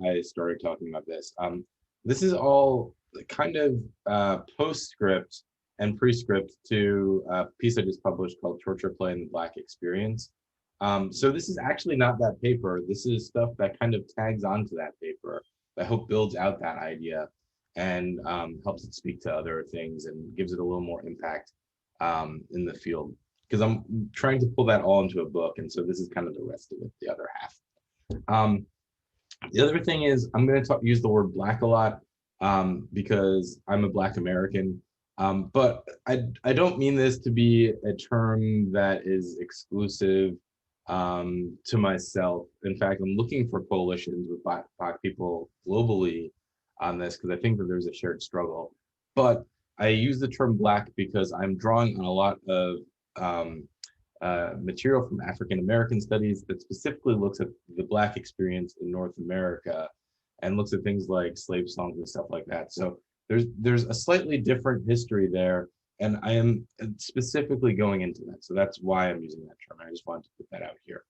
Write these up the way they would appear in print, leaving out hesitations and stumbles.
I started talking about this. This is all kind of postscript and prescript to a piece I just published called Torture, Play, and the Black Experience. So this is actually not that paper. This is stuff that kind of tags onto that paper, that I hope builds out that idea and helps it speak to other things and gives it a little more impact in the field. Because I'm trying to pull that all into a book. And so this is kind of the rest of it, the other half. The other thing is I'm going to use the word Black a lot because I'm a Black American. But I don't mean this to be a term that is exclusive to myself. In fact, I'm looking for coalitions with Black people globally on this because I think that there's a shared struggle. But I use the term Black because I'm drawing on a lot of material from African American studies that specifically looks at the Black experience in North America and looks at things like slave songs and stuff like that. So there's a slightly different history there, and I am specifically going into that. So that's why I'm using that term. I just wanted to put that out here.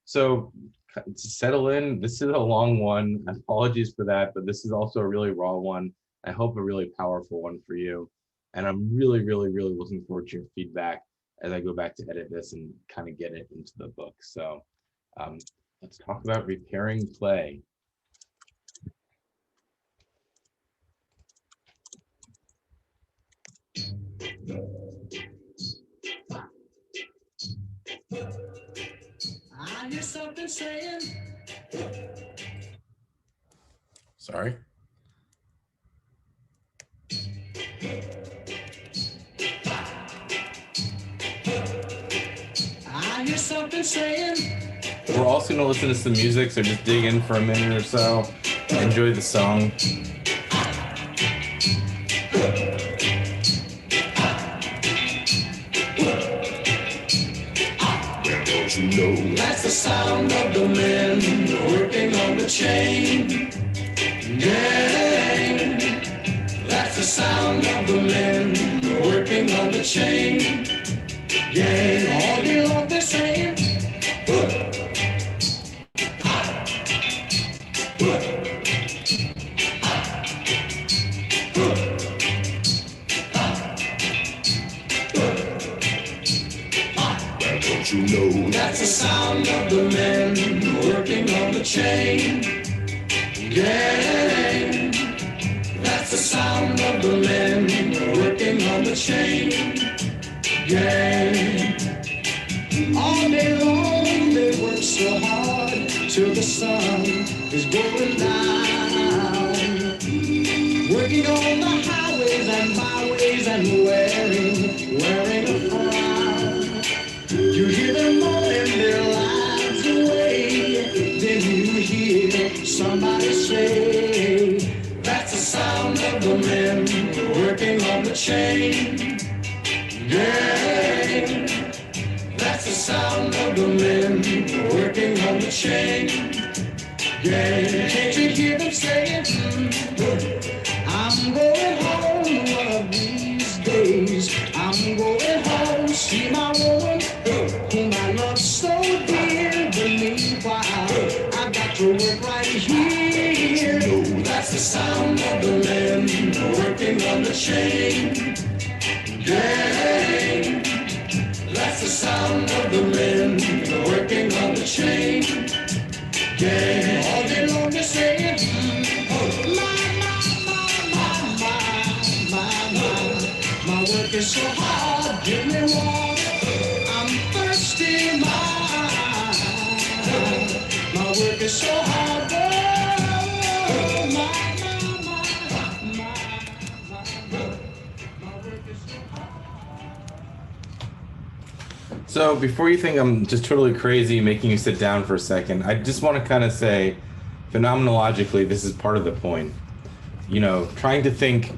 So to settle in, this is a long one. Apologies for that, but this is also a really raw one. I hope a really powerful one for you. And I'm really, really, really looking forward to your feedback as I go back to edit this and kind of get it into the book. So let's talk about repairing play. I hear something saying. Sorry. I hear something saying. We're also going to listen to some music, so just dig in for a minute or so. Enjoy the song. You know, that's the sound of the men working on the chain gang. That's the sound of the men working on the chain gang. All day long they're saying, you know, that's the sound of the men working on the chain gang. That's the sound of the men working on the chain gang. All day long they work so hard till the sun is going down, working on the highways and byways and wearing a frown. You hear them moaning their lives away, then you hear somebody say, that's the sound of the men working on the chain gang. That's the sound of the men working on the chain gang. Can't you hear them saying, I'm going home one of these days. I'm going home, see my woman whom I love so dear. But meanwhile, I've got to work right here. That's the sound of the men working on the chain gang. That's the sound of the men working on the chain gang. All day long they're saying, my work is so hard, give me water, I'm thirsty, my work is so hard, my work is so hard. So before you think I'm just totally crazy making you sit down for a second, I just want to kind of say, phenomenologically, this is part of the point. You know, trying to think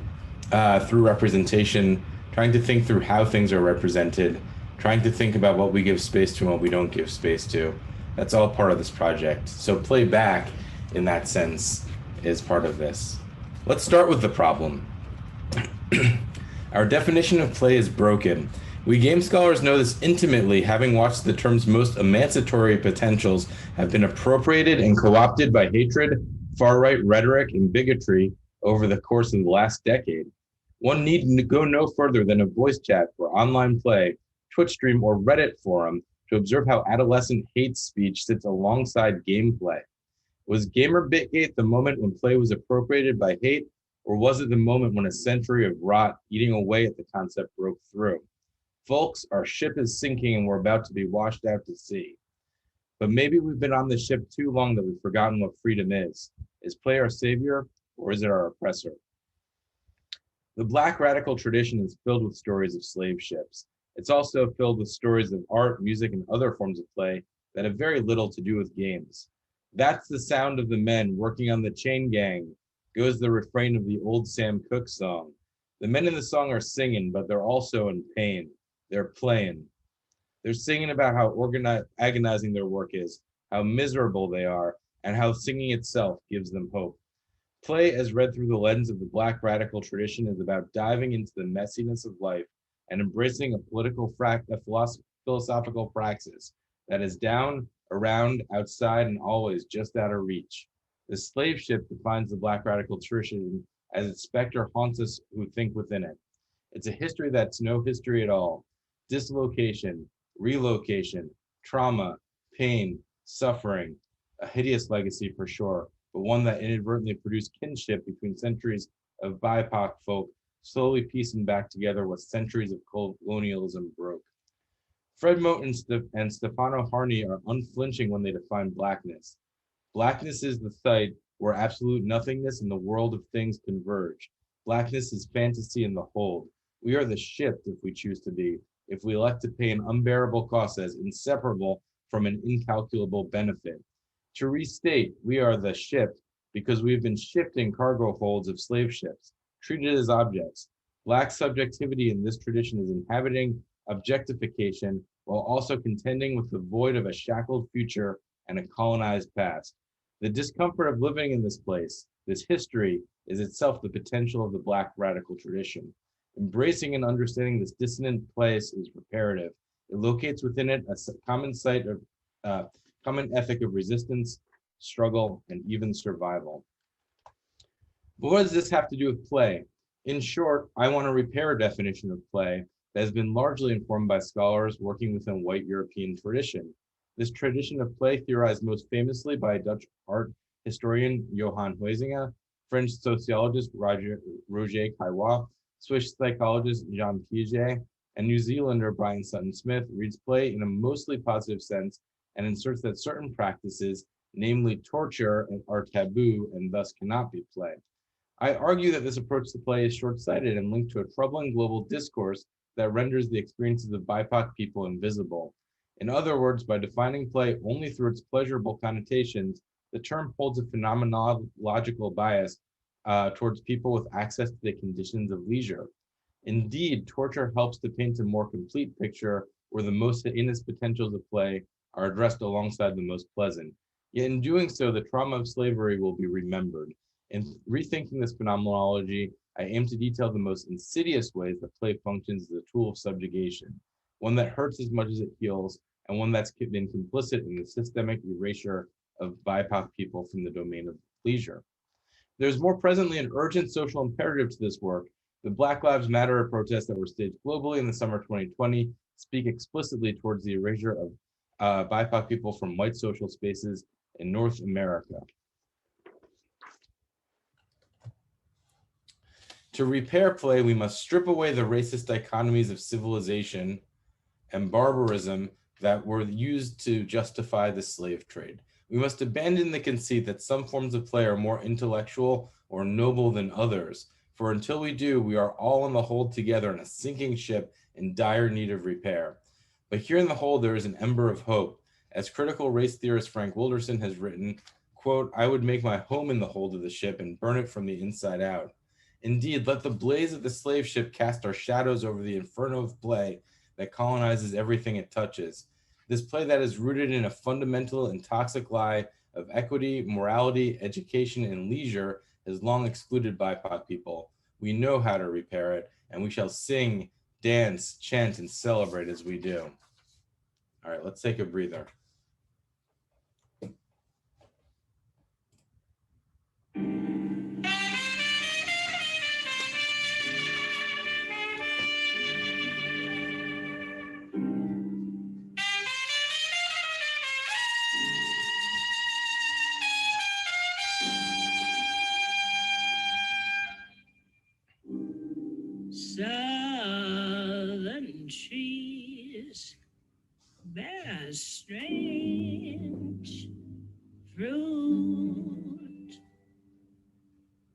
through representation, trying to think through how things are represented, trying to think about what we give space to and what we don't give space to. That's all part of this project. So play back, in that sense, is part of this. Let's start with the problem. Our definition of play is broken. We game scholars know this intimately, having watched the term's most emancipatory potentials have been appropriated and co-opted by hatred, far-right rhetoric, and bigotry over the course of the last decade. One need go no further than a voice chat for online play, Twitch stream, or Reddit forum to observe how adolescent hate speech sits alongside gameplay. Was Gamerbitgate the moment when play was appropriated by hate, or was it the moment when a century of rot eating away at the concept broke through? Folks, our ship is sinking and we're about to be washed out to sea. But maybe we've been on the ship too long that we've forgotten what freedom is. Is play our savior, or is it our oppressor? The Black radical tradition is filled with stories of slave ships. It's also filled with stories of art, music, and other forms of play that have very little to do with games. That's the sound of the men working on the chain gang, goes the refrain of the old Sam Cooke song. The men in the song are singing, but they're also in pain. They're playing. They're singing about how agonizing their work is, how miserable they are, and how singing itself gives them hope. Play, as read through the lens of the Black radical tradition, is about diving into the messiness of life and embracing a philosophical praxis that is down, around, outside, and always just out of reach. The slave ship defines the Black radical tradition as its specter haunts us who think within it. It's a history that's no history at all. Dislocation, relocation, trauma, pain, suffering, a hideous legacy for sure, but one that inadvertently produced kinship between centuries of BIPOC folk, slowly piecing back together what centuries of colonialism broke. Fred Mote and Stefano Harney are unflinching when they define blackness. Blackness is the site where absolute nothingness and the world of things converge. Blackness is fantasy in the hold. We are the ship if we choose to be, if we elect to pay an unbearable cost as inseparable from an incalculable benefit. To restate, we are the ship because we've been shifting cargo holds of slave ships, treated as objects. Black subjectivity in this tradition is inhabiting objectification while also contending with the void of a shackled future and a colonized past. The discomfort of living in this place, this history, is itself the potential of the Black radical tradition. Embracing and understanding this dissonant place is reparative. It locates within it a common site of common ethic of resistance, struggle, and even survival. But what does this have to do with play? In short, I want to repair a definition of play that has been largely informed by scholars working within white European tradition. This tradition of play theorized most famously by Dutch art historian Johan Huizinga, French sociologist Roger Caillois, Swiss psychologist Jean Piaget, and New Zealander Brian Sutton-Smith reads play in a mostly positive sense and inserts that certain practices, namely torture, are taboo and thus cannot be play. I argue that this approach to play is short-sighted and linked to a troubling global discourse that renders the experiences of BIPOC people invisible. In other words, by defining play only through its pleasurable connotations, the term holds a phenomenological bias towards people with access to the conditions of leisure. Indeed, torture helps to paint a more complete picture where the most heinous potentials of play are addressed alongside the most pleasant. Yet in doing so, the trauma of slavery will be remembered. In rethinking this phenomenology, I aim to detail the most insidious ways that play functions as a tool of subjugation, one that hurts as much as it heals, and one that's been complicit in the systemic erasure of BIPOC people from the domain of leisure. There's more presently an urgent social imperative to this work. The Black Lives Matter protests that were staged globally in the summer 2020 speak explicitly towards the erasure of BIPOC people from white social spaces in North America. To repair play, we must strip away the racist dichotomies of civilization and barbarism that were used to justify the slave trade. We must abandon the conceit that some forms of play are more intellectual or noble than others, for until we do, we are all in the hold together in a sinking ship in dire need of repair. But here in the hold, there is an ember of hope. As critical race theorist Frank Wilderson has written, quote, "I would make my home in the hold of the ship and burn it from the inside out. Indeed, let the blaze of the slave ship cast our shadows over the inferno of play that colonizes everything it touches. This play that is rooted in a fundamental and toxic lie of equity, morality, education, and leisure has long excluded BIPOC people. We know how to repair it, and we shall sing dance, chant, and celebrate as we do. All right, let's take a breather. Southern trees bear strange fruit,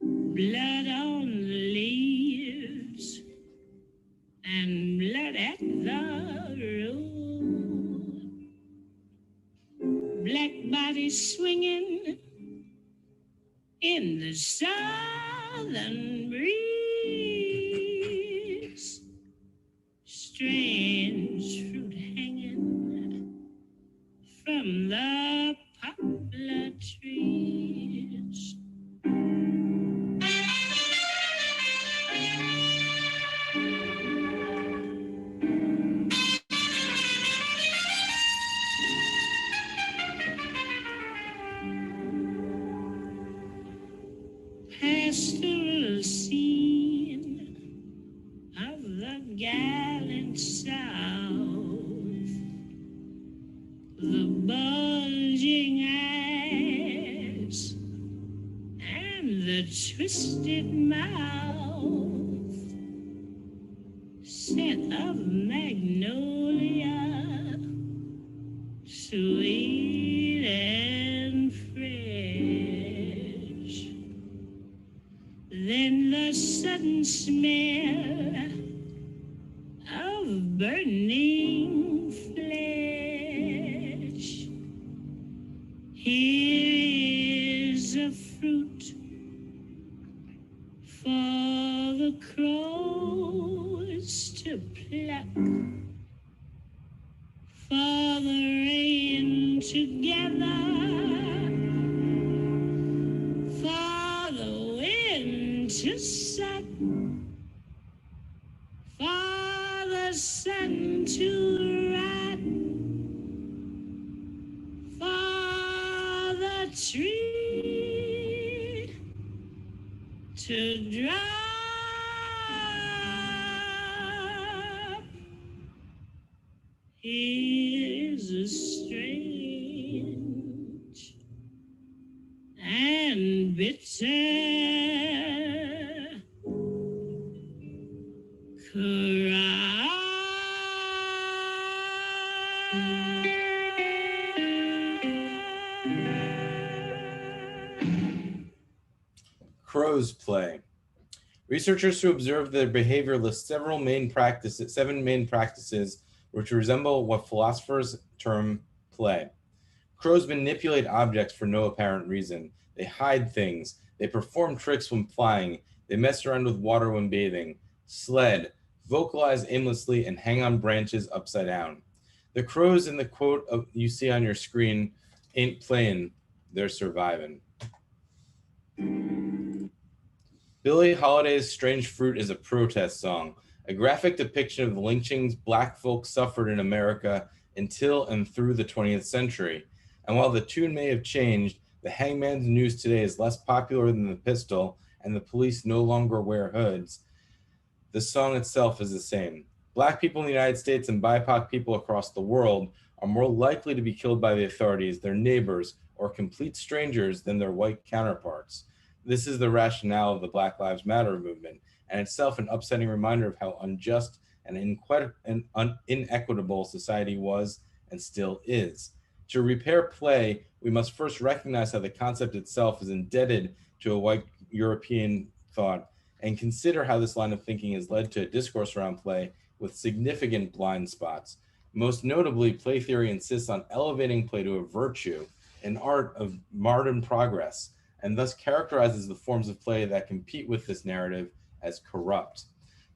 blood on the leaves and blood at the root, black bodies swinging in the southern breeze, strange fruit hanging from the poplar trees. Pastoral scene of the gallant South, the bulging eyes and the twisted mouth, scent of magnolia, sweet and fresh. Then the sudden smell of burning flesh. Here is a fruit for the crows to pluck, for the rain to gather, for the wind to suck, for the sun to rot, for the tree to drop. Here's a strange and bitter Crow's play. Researchers who observed their behavior list seven main practices which resemble what philosophers term play. Crows manipulate objects for no apparent reason. They hide things. They perform tricks when flying. They mess around with water when bathing, sled, vocalize aimlessly, and hang on branches upside down. The crows in the quote you see on your screen ain't playing, they're surviving. Billie Holiday's Strange Fruit is a protest song, a graphic depiction of the lynchings Black folks suffered in America until and through the 20th century. And while the tune may have changed, the hangman's noose today is less popular than the pistol, and the police no longer wear hoods. The song itself is the same. Black people in the United States and BIPOC people across the world are more likely to be killed by the authorities, their neighbors, or complete strangers than their white counterparts. This is the rationale of the Black Lives Matter movement, and itself an upsetting reminder of how unjust and inequitable society was and still is. To repair play, we must first recognize how the concept itself is indebted to a white European thought, and consider how this line of thinking has led to a discourse around play with significant blind spots. Most notably, play theory insists on elevating play to a virtue, an art of modern progress, and thus characterizes the forms of play that compete with this narrative as corrupt.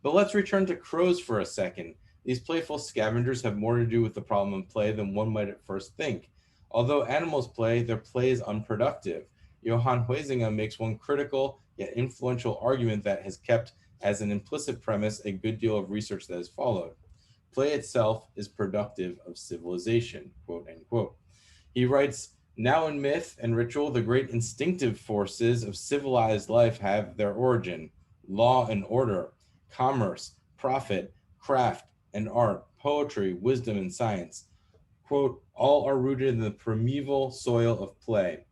But let's return to crows for a second. These playful scavengers have more to do with the problem of play than one might at first think. Although animals play, their play is unproductive. Johann Huizinga makes one critical yet influential argument that has kept as an implicit premise a good deal of research that has followed. Play itself is productive of civilization, quote unquote. He writes, now in myth and ritual, the great instinctive forces of civilized life have their origin: law and order, commerce, profit, craft and art, poetry, wisdom, and science. Quote, all are rooted in the primeval soil of play.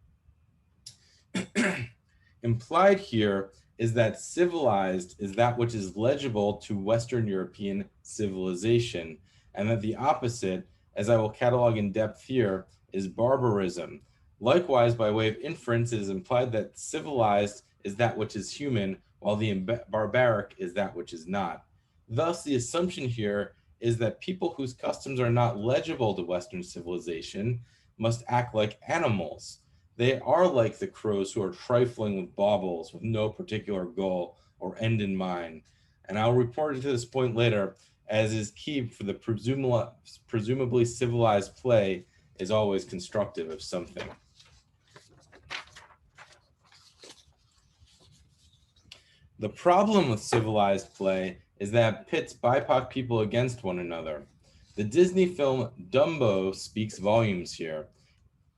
Implied here is that civilized is that which is legible to Western European civilization, and that the opposite, as I will catalog in depth here, is barbarism. Likewise, by way of inference, it is implied that civilized is that which is human, while the barbaric is that which is not. Thus, the assumption here is that people whose customs are not legible to Western civilization must act like animals. They are like the crows who are trifling with baubles with no particular goal or end in mind. And I'll report to this point later, as is key for the presumably civilized play is always constructive of something. The problem with civilized play is that it pits BIPOC people against one another. The Disney film Dumbo speaks volumes here.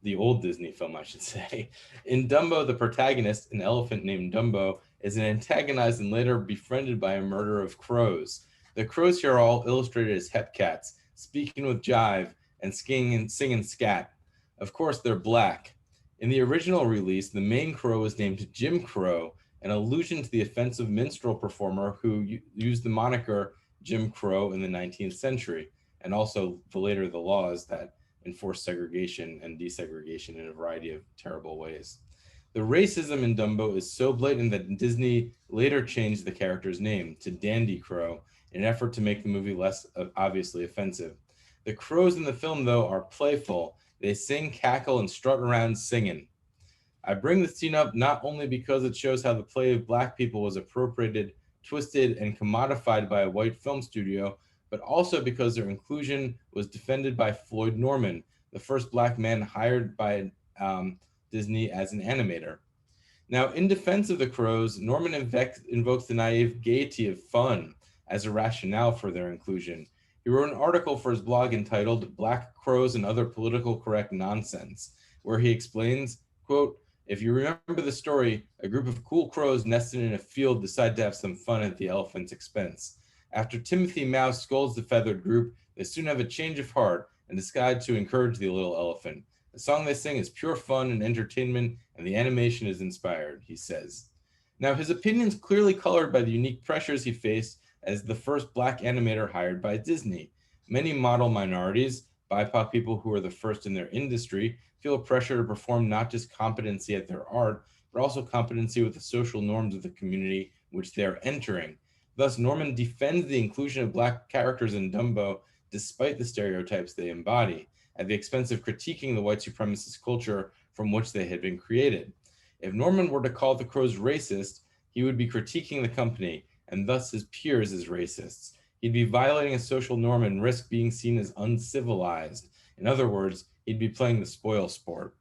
The old Disney film, I should say. In Dumbo, the protagonist, an elephant named Dumbo, is antagonized and later befriended by a murder of crows. The crows here are all illustrated as hepcats, speaking with jive and singing scat. Of course, they're black. In the original release, the main crow was named Jim Crow, an allusion to the offensive minstrel performer who used the moniker Jim Crow in the 19th century, and also the laws that enforce segregation and desegregation in a variety of terrible ways. The racism in Dumbo is so blatant that Disney later changed the character's name to Dandy Crow in an effort to make the movie less obviously offensive. The crows in the film, though, are playful. They sing, cackle, and strut around singing. I bring this scene up not only because it shows how the play of Black people was appropriated, twisted, and commodified by a white film studio, but also because their inclusion was defended by Floyd Norman, the first Black man hired by Disney as an animator. Now, in defense of the crows, Norman invokes the naive gaiety of fun as a rationale for their inclusion. He wrote an article for his blog entitled Black Crows and Other Political Correct Nonsense, where he explains, quote, if you remember the story, a group of cool crows nested in a field decide to have some fun at the elephant's expense. After Timothy Mouse scolds the feathered group, they soon have a change of heart and decide to encourage the little elephant. The song they sing is pure fun and entertainment, and the animation is inspired, he says. Now, his opinion's clearly colored by the unique pressures he faced as the first Black animator hired by Disney. Many model minorities, BIPOC people who are the first in their industry, feel pressure to perform not just competency at their art, but also competency with the social norms of the community which they are entering. Thus, Norman defends the inclusion of Black characters in Dumbo despite the stereotypes they embody, at the expense of critiquing the white supremacist culture from which they had been created. If Norman were to call the crows racist, he would be critiquing the company, and thus his peers as racists. He'd be violating a social norm and risk being seen as uncivilized. In other words, he'd be playing the spoil sport.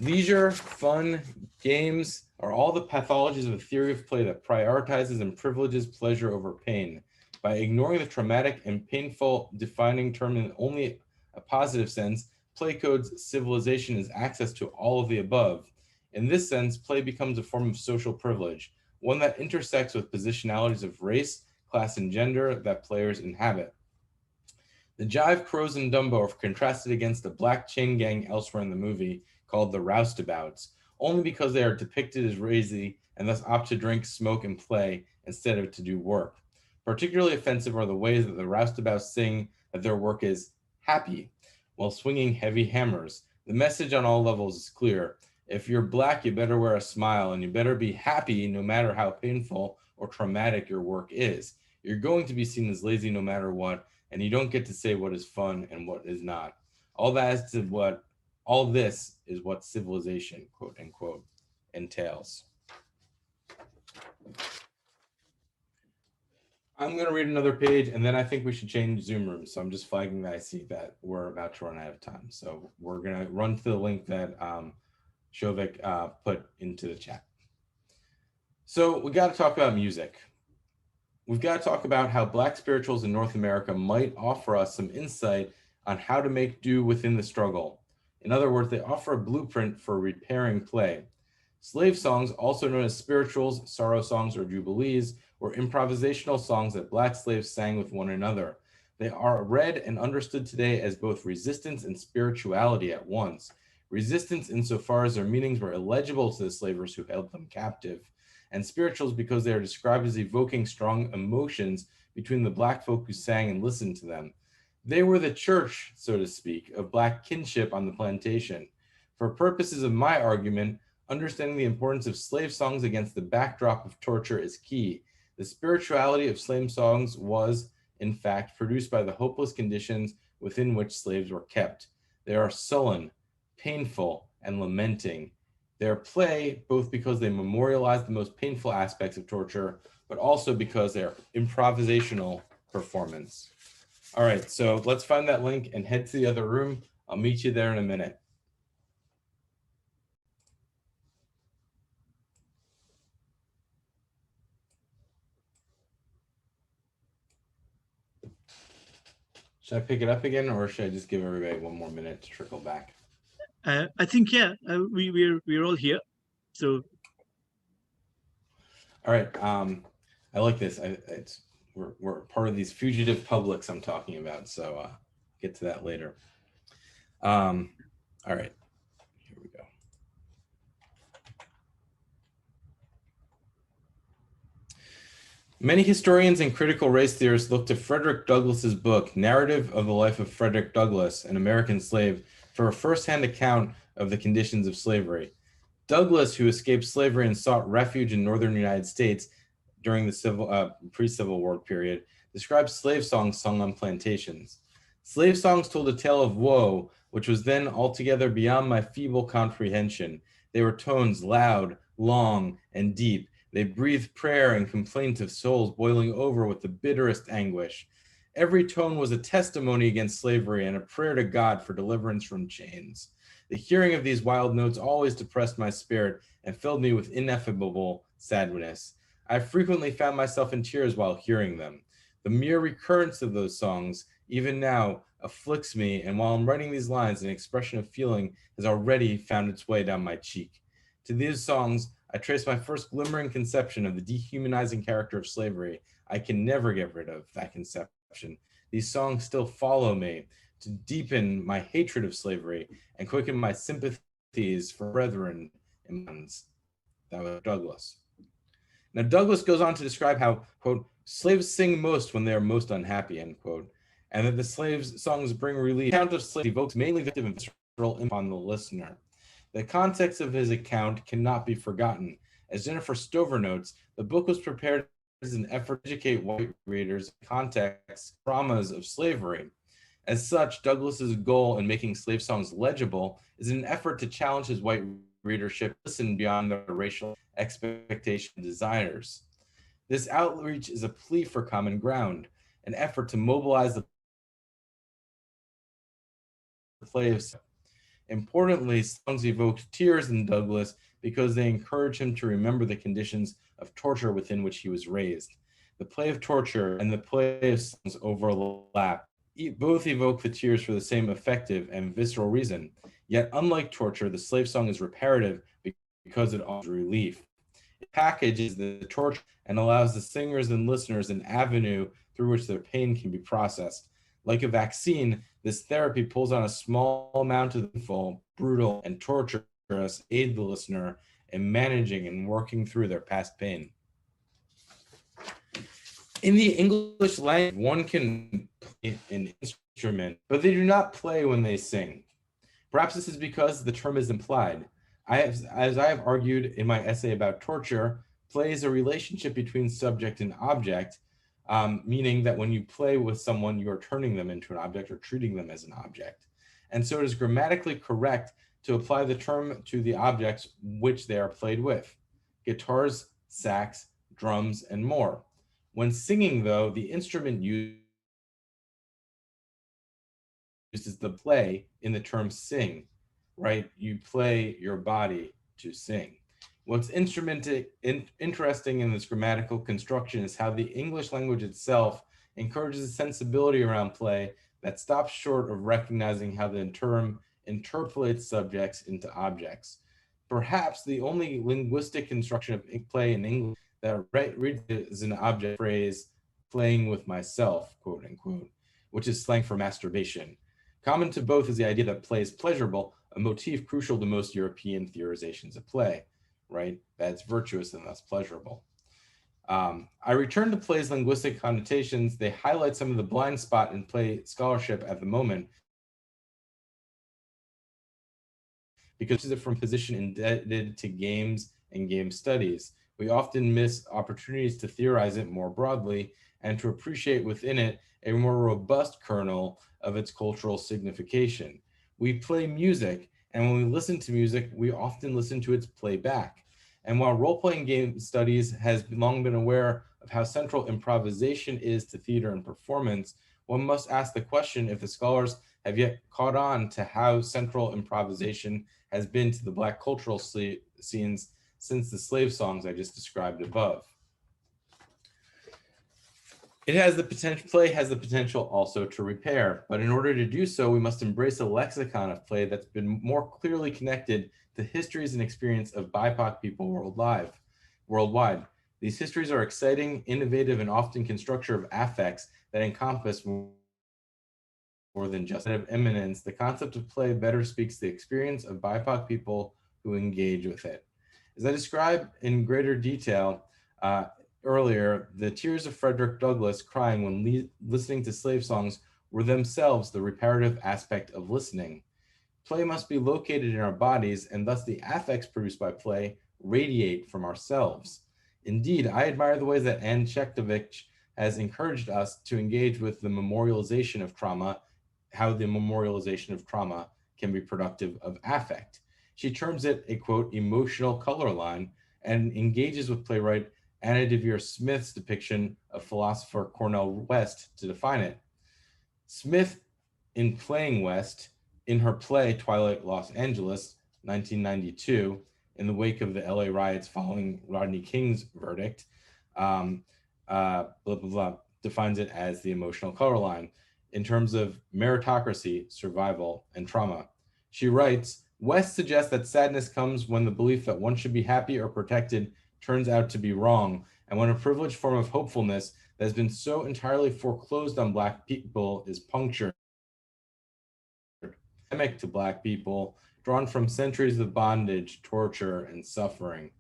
Leisure, fun, games are all the pathologies of a theory of play that prioritizes and privileges pleasure over pain. By ignoring the traumatic and painful defining term in only a positive sense, play codes civilization is access to all of the above. In this sense, play becomes a form of social privilege, one that intersects with positionalities of race, class, and gender that players inhabit. The jive crows in Dumbo are contrasted against the Black chain gang elsewhere in the movie called the Roustabouts, only because they are depicted as lazy and thus opt to drink, smoke, and play instead of to do work. Particularly offensive are the ways that the Roustabouts sing that their work is happy while swinging heavy hammers. The message on all levels is clear. If you're Black, you better wear a smile and you better be happy no matter how painful or traumatic your work is. You're going to be seen as lazy no matter what, and you don't get to say what is fun and what is not. All this is what civilization, quote unquote, entails. I'm going to read another page, and then I think we should change Zoom rooms. So I'm just flagging that I see that we're about to run out of time. So we're going to run to the link that Shovik put into the chat. So we got to talk about music. We've got to talk about how Black spirituals in North America might offer us some insight on how to make do within the struggle. In other words, they offer a blueprint for repairing play. Slave songs, also known as spirituals, sorrow songs, or jubilees, were improvisational songs that Black slaves sang with one another. They are read and understood today as both resistance and spirituality at once. Resistance insofar as their meanings were illegible to the slavers who held them captive, and spirituals because they are described as evoking strong emotions between the Black folk who sang and listened to them. They were the church, so to speak, of Black kinship on the plantation. For purposes of my argument, understanding the importance of slave songs against the backdrop of torture is key. The spirituality of slave songs was, in fact, produced by the hopeless conditions within which slaves were kept. They are sullen, painful, and lamenting. Their play, both because they memorialize the most painful aspects of torture, but also because they're improvisational performance. All right, so let's find that link and head to the other room. I'll meet you there in a minute. Should I pick it up again, or should I just give everybody one more minute to trickle back? I think we're all here, so. All right, I like this. We're part of these fugitive publics I'm talking about, so get to that later. All right, here we go. Many historians and critical race theorists look to Frederick Douglass's book, Narrative of the Life of Frederick Douglass, an American Slave, for a first-hand account of the conditions of slavery. Douglass, who escaped slavery and sought refuge in northern United States during the pre-Civil War period, describes slave songs sung on plantations. Slave songs told a tale of woe, which was then altogether beyond my feeble comprehension. They were tones loud, long, and deep. They breathed prayer and complaint of souls boiling over with the bitterest anguish. Every tone was a testimony against slavery and a prayer to God for deliverance from chains. The hearing of these wild notes always depressed my spirit and filled me with ineffable sadness. I frequently found myself in tears while hearing them. The mere recurrence of those songs, even now, afflicts me, and while I'm writing these lines, an expression of feeling has already found its way down my cheek. To these songs, I trace my first glimmering conception of the dehumanizing character of slavery. I can never get rid of that conception. These songs still follow me to deepen my hatred of slavery and quicken my sympathies for brethren and friends. That was Douglass. Now, Douglass goes on to describe how, quote, slaves sing most when they are most unhappy, end quote, and that the slaves' songs bring relief. The account of slaves evokes mainly victim and visceral impact on the listener. The context of his account cannot be forgotten. As Jennifer Stover notes, the book was prepared as an effort to educate white readers in context traumas of slavery. As such, Douglass's goal in making slave songs legible is an effort to challenge his white readership to listen beyond their racial expectation and desires. This outreach is a plea for common ground, an effort to mobilize the play of. Importantly, songs evoked tears in Douglass because they encourage him to remember the conditions of torture within which he was raised. The play of torture and the play of songs overlap. Both evoke the tears for the same effective and visceral reason. Yet, unlike torture, the slave song is reparative because it offers relief. It packages the torture and allows the singers and listeners an avenue through which their pain can be processed. Like a vaccine, this therapy pulls on a small amount of the painful, brutal, and torturous, aid the listener in managing and working through their past pain. In the English language, one can play an instrument, but they do not play when they sing. Perhaps this is because the term is implied. As I have argued in my essay about torture, play is a relationship between subject and object, meaning that when you play with someone, you are turning them into an object or treating them as an object. And so it is grammatically correct to apply the term to the objects which they are played with: guitars, sax, drums, and more. When singing, though, the instrument uses the play in the term sing, right? You play your body to sing. What's interesting in this grammatical construction is how the English language itself encourages a sensibility around play that stops short of recognizing how the term interpolates subjects into objects. Perhaps the only linguistic construction of play in English that reads it as an object phrase, playing with myself, quote unquote, which is slang for masturbation. Common to both is the idea that play is pleasurable, a motif crucial to most European theorizations of play, right? That it's virtuous and thus pleasurable. I return to play's linguistic connotations. They highlight some of the blind spot in play scholarship at the moment, because it's from position indebted to games and game studies. We often miss opportunities to theorize it more broadly and to appreciate within it a more robust kernel of its cultural signification. We play music, and when we listen to music, we often listen to its playback. And while role-playing game studies has long been aware of how central improvisation is to theater and performance, one must ask the question if the scholars have yet caught on to how central improvisation has been to the Black cultural scenes since the slave songs I just described above. Play has the potential also to repair, but in order to do so, we must embrace a lexicon of play that's been more clearly connected to histories and experience of BIPOC people worldwide. These histories are exciting, innovative, and often constructor of affects that encompass more than just of immanence. The concept of play better speaks the experience of BIPOC people who engage with it. As I described in greater detail earlier, the tears of Frederick Douglass crying when listening to slave songs were themselves the reparative aspect of listening. Play must be located in our bodies, and thus the affects produced by play radiate from ourselves. Indeed, I admire the ways that Anne Chektovich has encouraged us to engage with the memorialization of trauma, how the memorialization of trauma can be productive of affect. She terms it a, quote, emotional color line, and engages with playwright Anna Deavere Smith's depiction of philosopher Cornel West to define it. Smith, in playing West, in her play Twilight Los Angeles, 1992, in the wake of the LA riots following Rodney King's verdict, defines it as the emotional color line in terms of meritocracy, survival, and trauma. She writes, West suggests that sadness comes when the belief that one should be happy or protected turns out to be wrong, and when a privileged form of hopefulness that has been so entirely foreclosed on Black people is punctured. Endemic to Black people, drawn from centuries of bondage, torture, and suffering.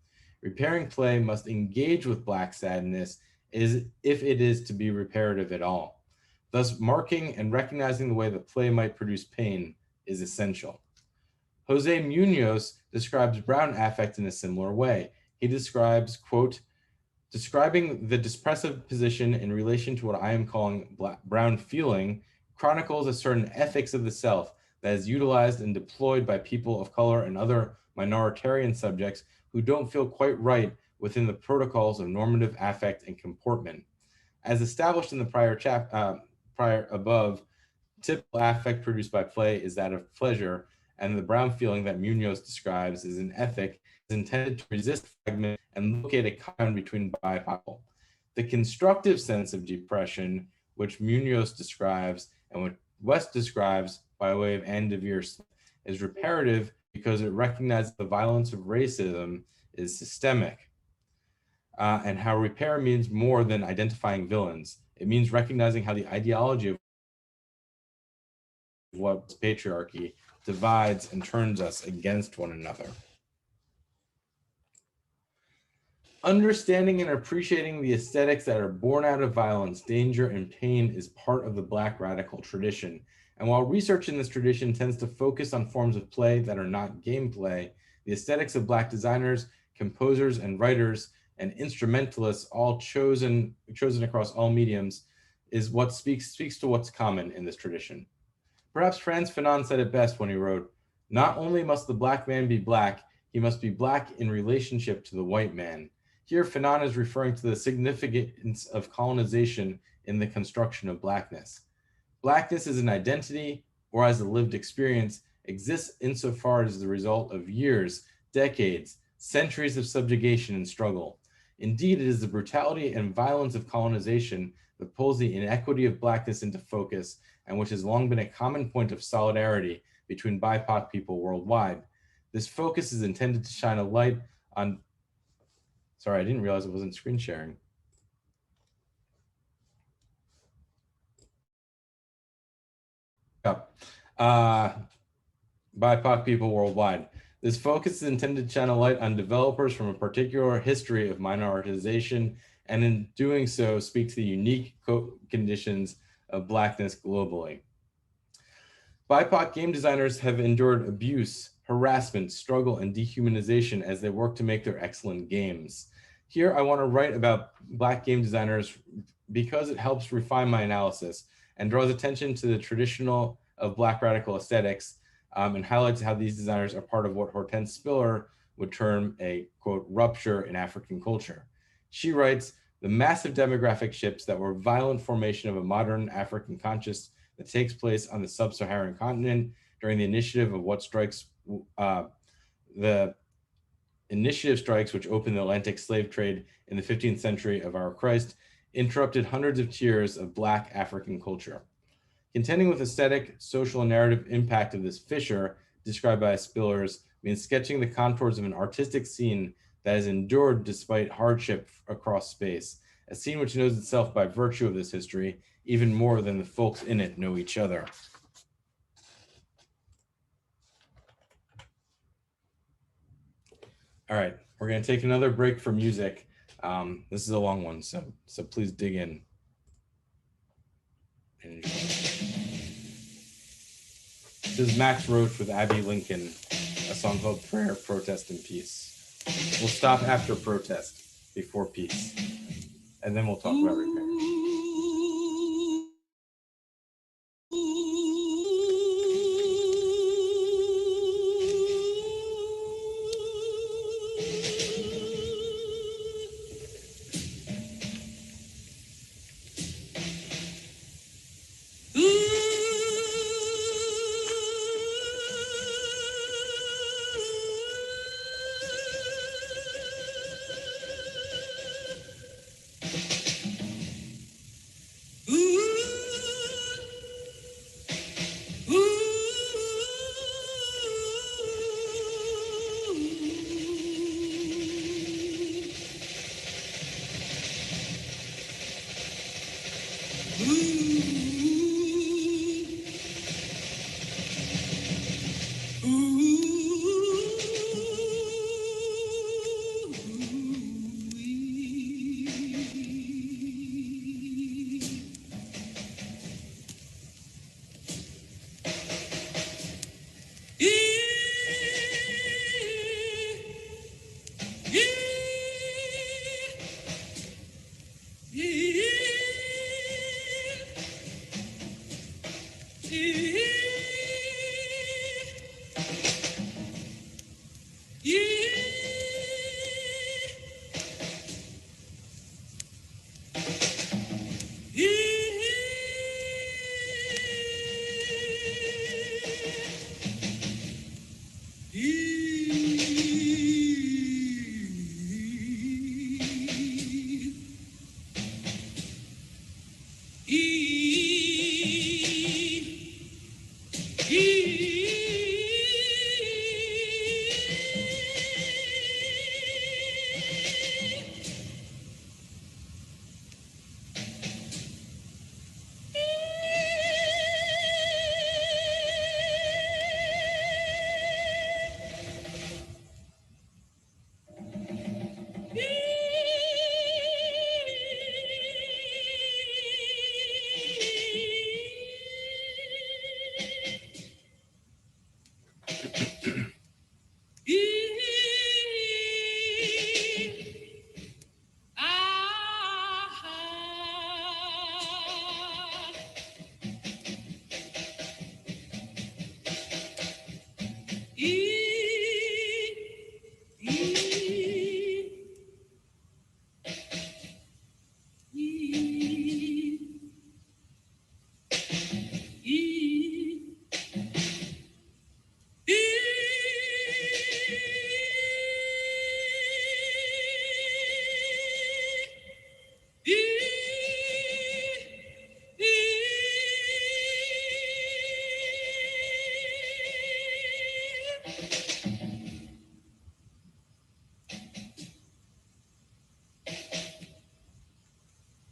Repairing play must engage with Black sadness if it is to be reparative at all. Thus, marking and recognizing the way that play might produce pain is essential. Jose Munoz describes brown affect in a similar way. He describes, quote, describing the dispressive position in relation to what I am calling brown feeling, chronicles a certain ethics of the self that is utilized and deployed by people of color and other minoritarian subjects who don't feel quite right within the protocols of normative affect and comportment. As established in the prior above, typical affect produced by play is that of pleasure, and the brown feeling that Munoz describes is an ethic is intended to resist fragment and locate a common between BIPOC. The constructive sense of depression, which Munoz describes and what West describes by way of Anne Deavere Smith, is reparative because it recognizes the violence of racism is systemic, and how repair means more than identifying villains. It means recognizing how the ideology of what patriarchy divides and turns us against one another. Understanding and appreciating the aesthetics that are born out of violence, danger, and pain is part of the Black radical tradition. And while research in this tradition tends to focus on forms of play that are not gameplay, the aesthetics of Black designers, composers, and writers, and instrumentalists, all chosen across all mediums, is what speaks to what's common in this tradition. Perhaps Frantz Fanon said it best when he wrote, "Not only must the Black man be Black, he must be Black in relationship to the white man." Here, Fanon is referring to the significance of colonization in the construction of Blackness. Blackness as an identity or as a lived experience exists insofar as the result of years, decades, centuries of subjugation and struggle. Indeed, it is the brutality and violence of colonization that pulls the inequity of Blackness into focus, and which has long been a common point of solidarity between BIPOC people worldwide. This focus is intended to shine a light on, sorry, I didn't realize it wasn't screen sharing. BIPOC people worldwide. This focus is intended to shine a light on developers from a particular history of minoritization, and in doing so, speak to the unique conditions of Blackness globally. BIPOC game designers have endured abuse, harassment, struggle, and dehumanization as they work to make their excellent games. Here, I want to write about Black game designers because it helps refine my analysis and draws attention to the traditional of Black radical aesthetics, and highlights how these designers are part of what Hortense Spiller would term a, quote, rupture in African culture. She writes, the massive demographic shifts that were violent formation of a modern African conscious that takes place on the sub-Saharan continent during the initiative of what strikes, the initiative strikes which opened the Atlantic slave trade in the 15th century of our Christ, interrupted hundreds of years of Black African culture. Contending with aesthetic, social, and narrative impact of this fissure, described by Spillers, means sketching the contours of an artistic scene that has endured despite hardship across space, a scene which knows itself by virtue of this history, even more than the folks in it know each other. All right, we're gonna take another break for music. This is a long one, so please dig in and enjoy. This is Max Roach with Abby Lincoln, a song called Prayer, Protest, and Peace. We'll stop after protest, before peace, and then we'll talk about repair.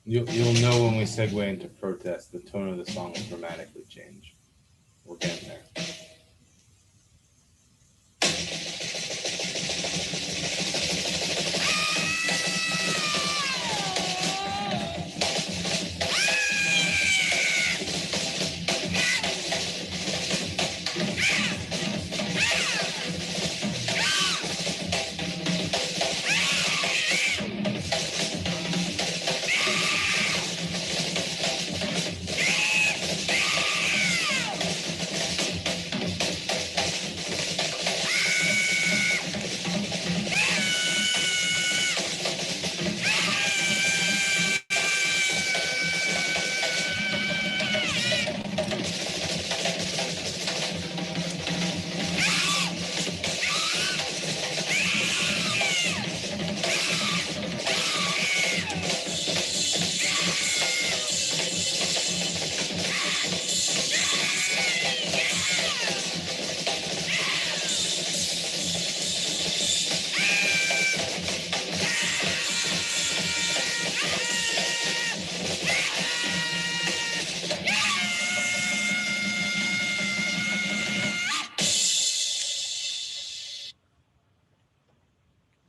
You'll know when we segue into protest, the tone of the song will dramatically change. We're getting there.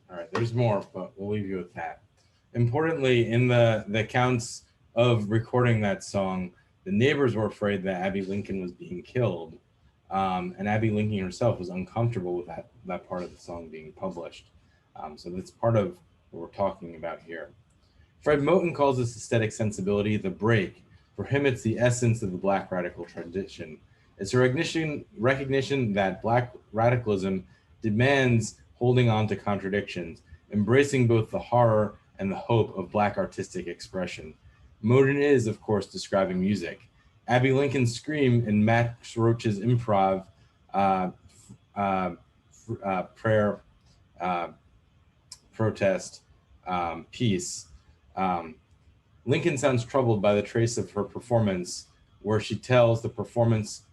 All right, there's more, but we'll leave you with that. Importantly, in the accounts of recording that song, the neighbors were afraid that Abby Lincoln was being killed, and Abby Lincoln herself was uncomfortable with that part of the song being published. So that's part of what we're talking about here. Fred Moten calls this aesthetic sensibility the break. For him, it's the essence of the Black radical tradition. It's a recognition that Black radicalism demands holding on to contradictions, embracing both the horror and the hope of Black artistic expression. Moten is, of course, describing music. Abby Lincoln's scream in Max Roach's improv prayer protest piece. Lincoln sounds troubled by the trace of her performance, where she tells the performance,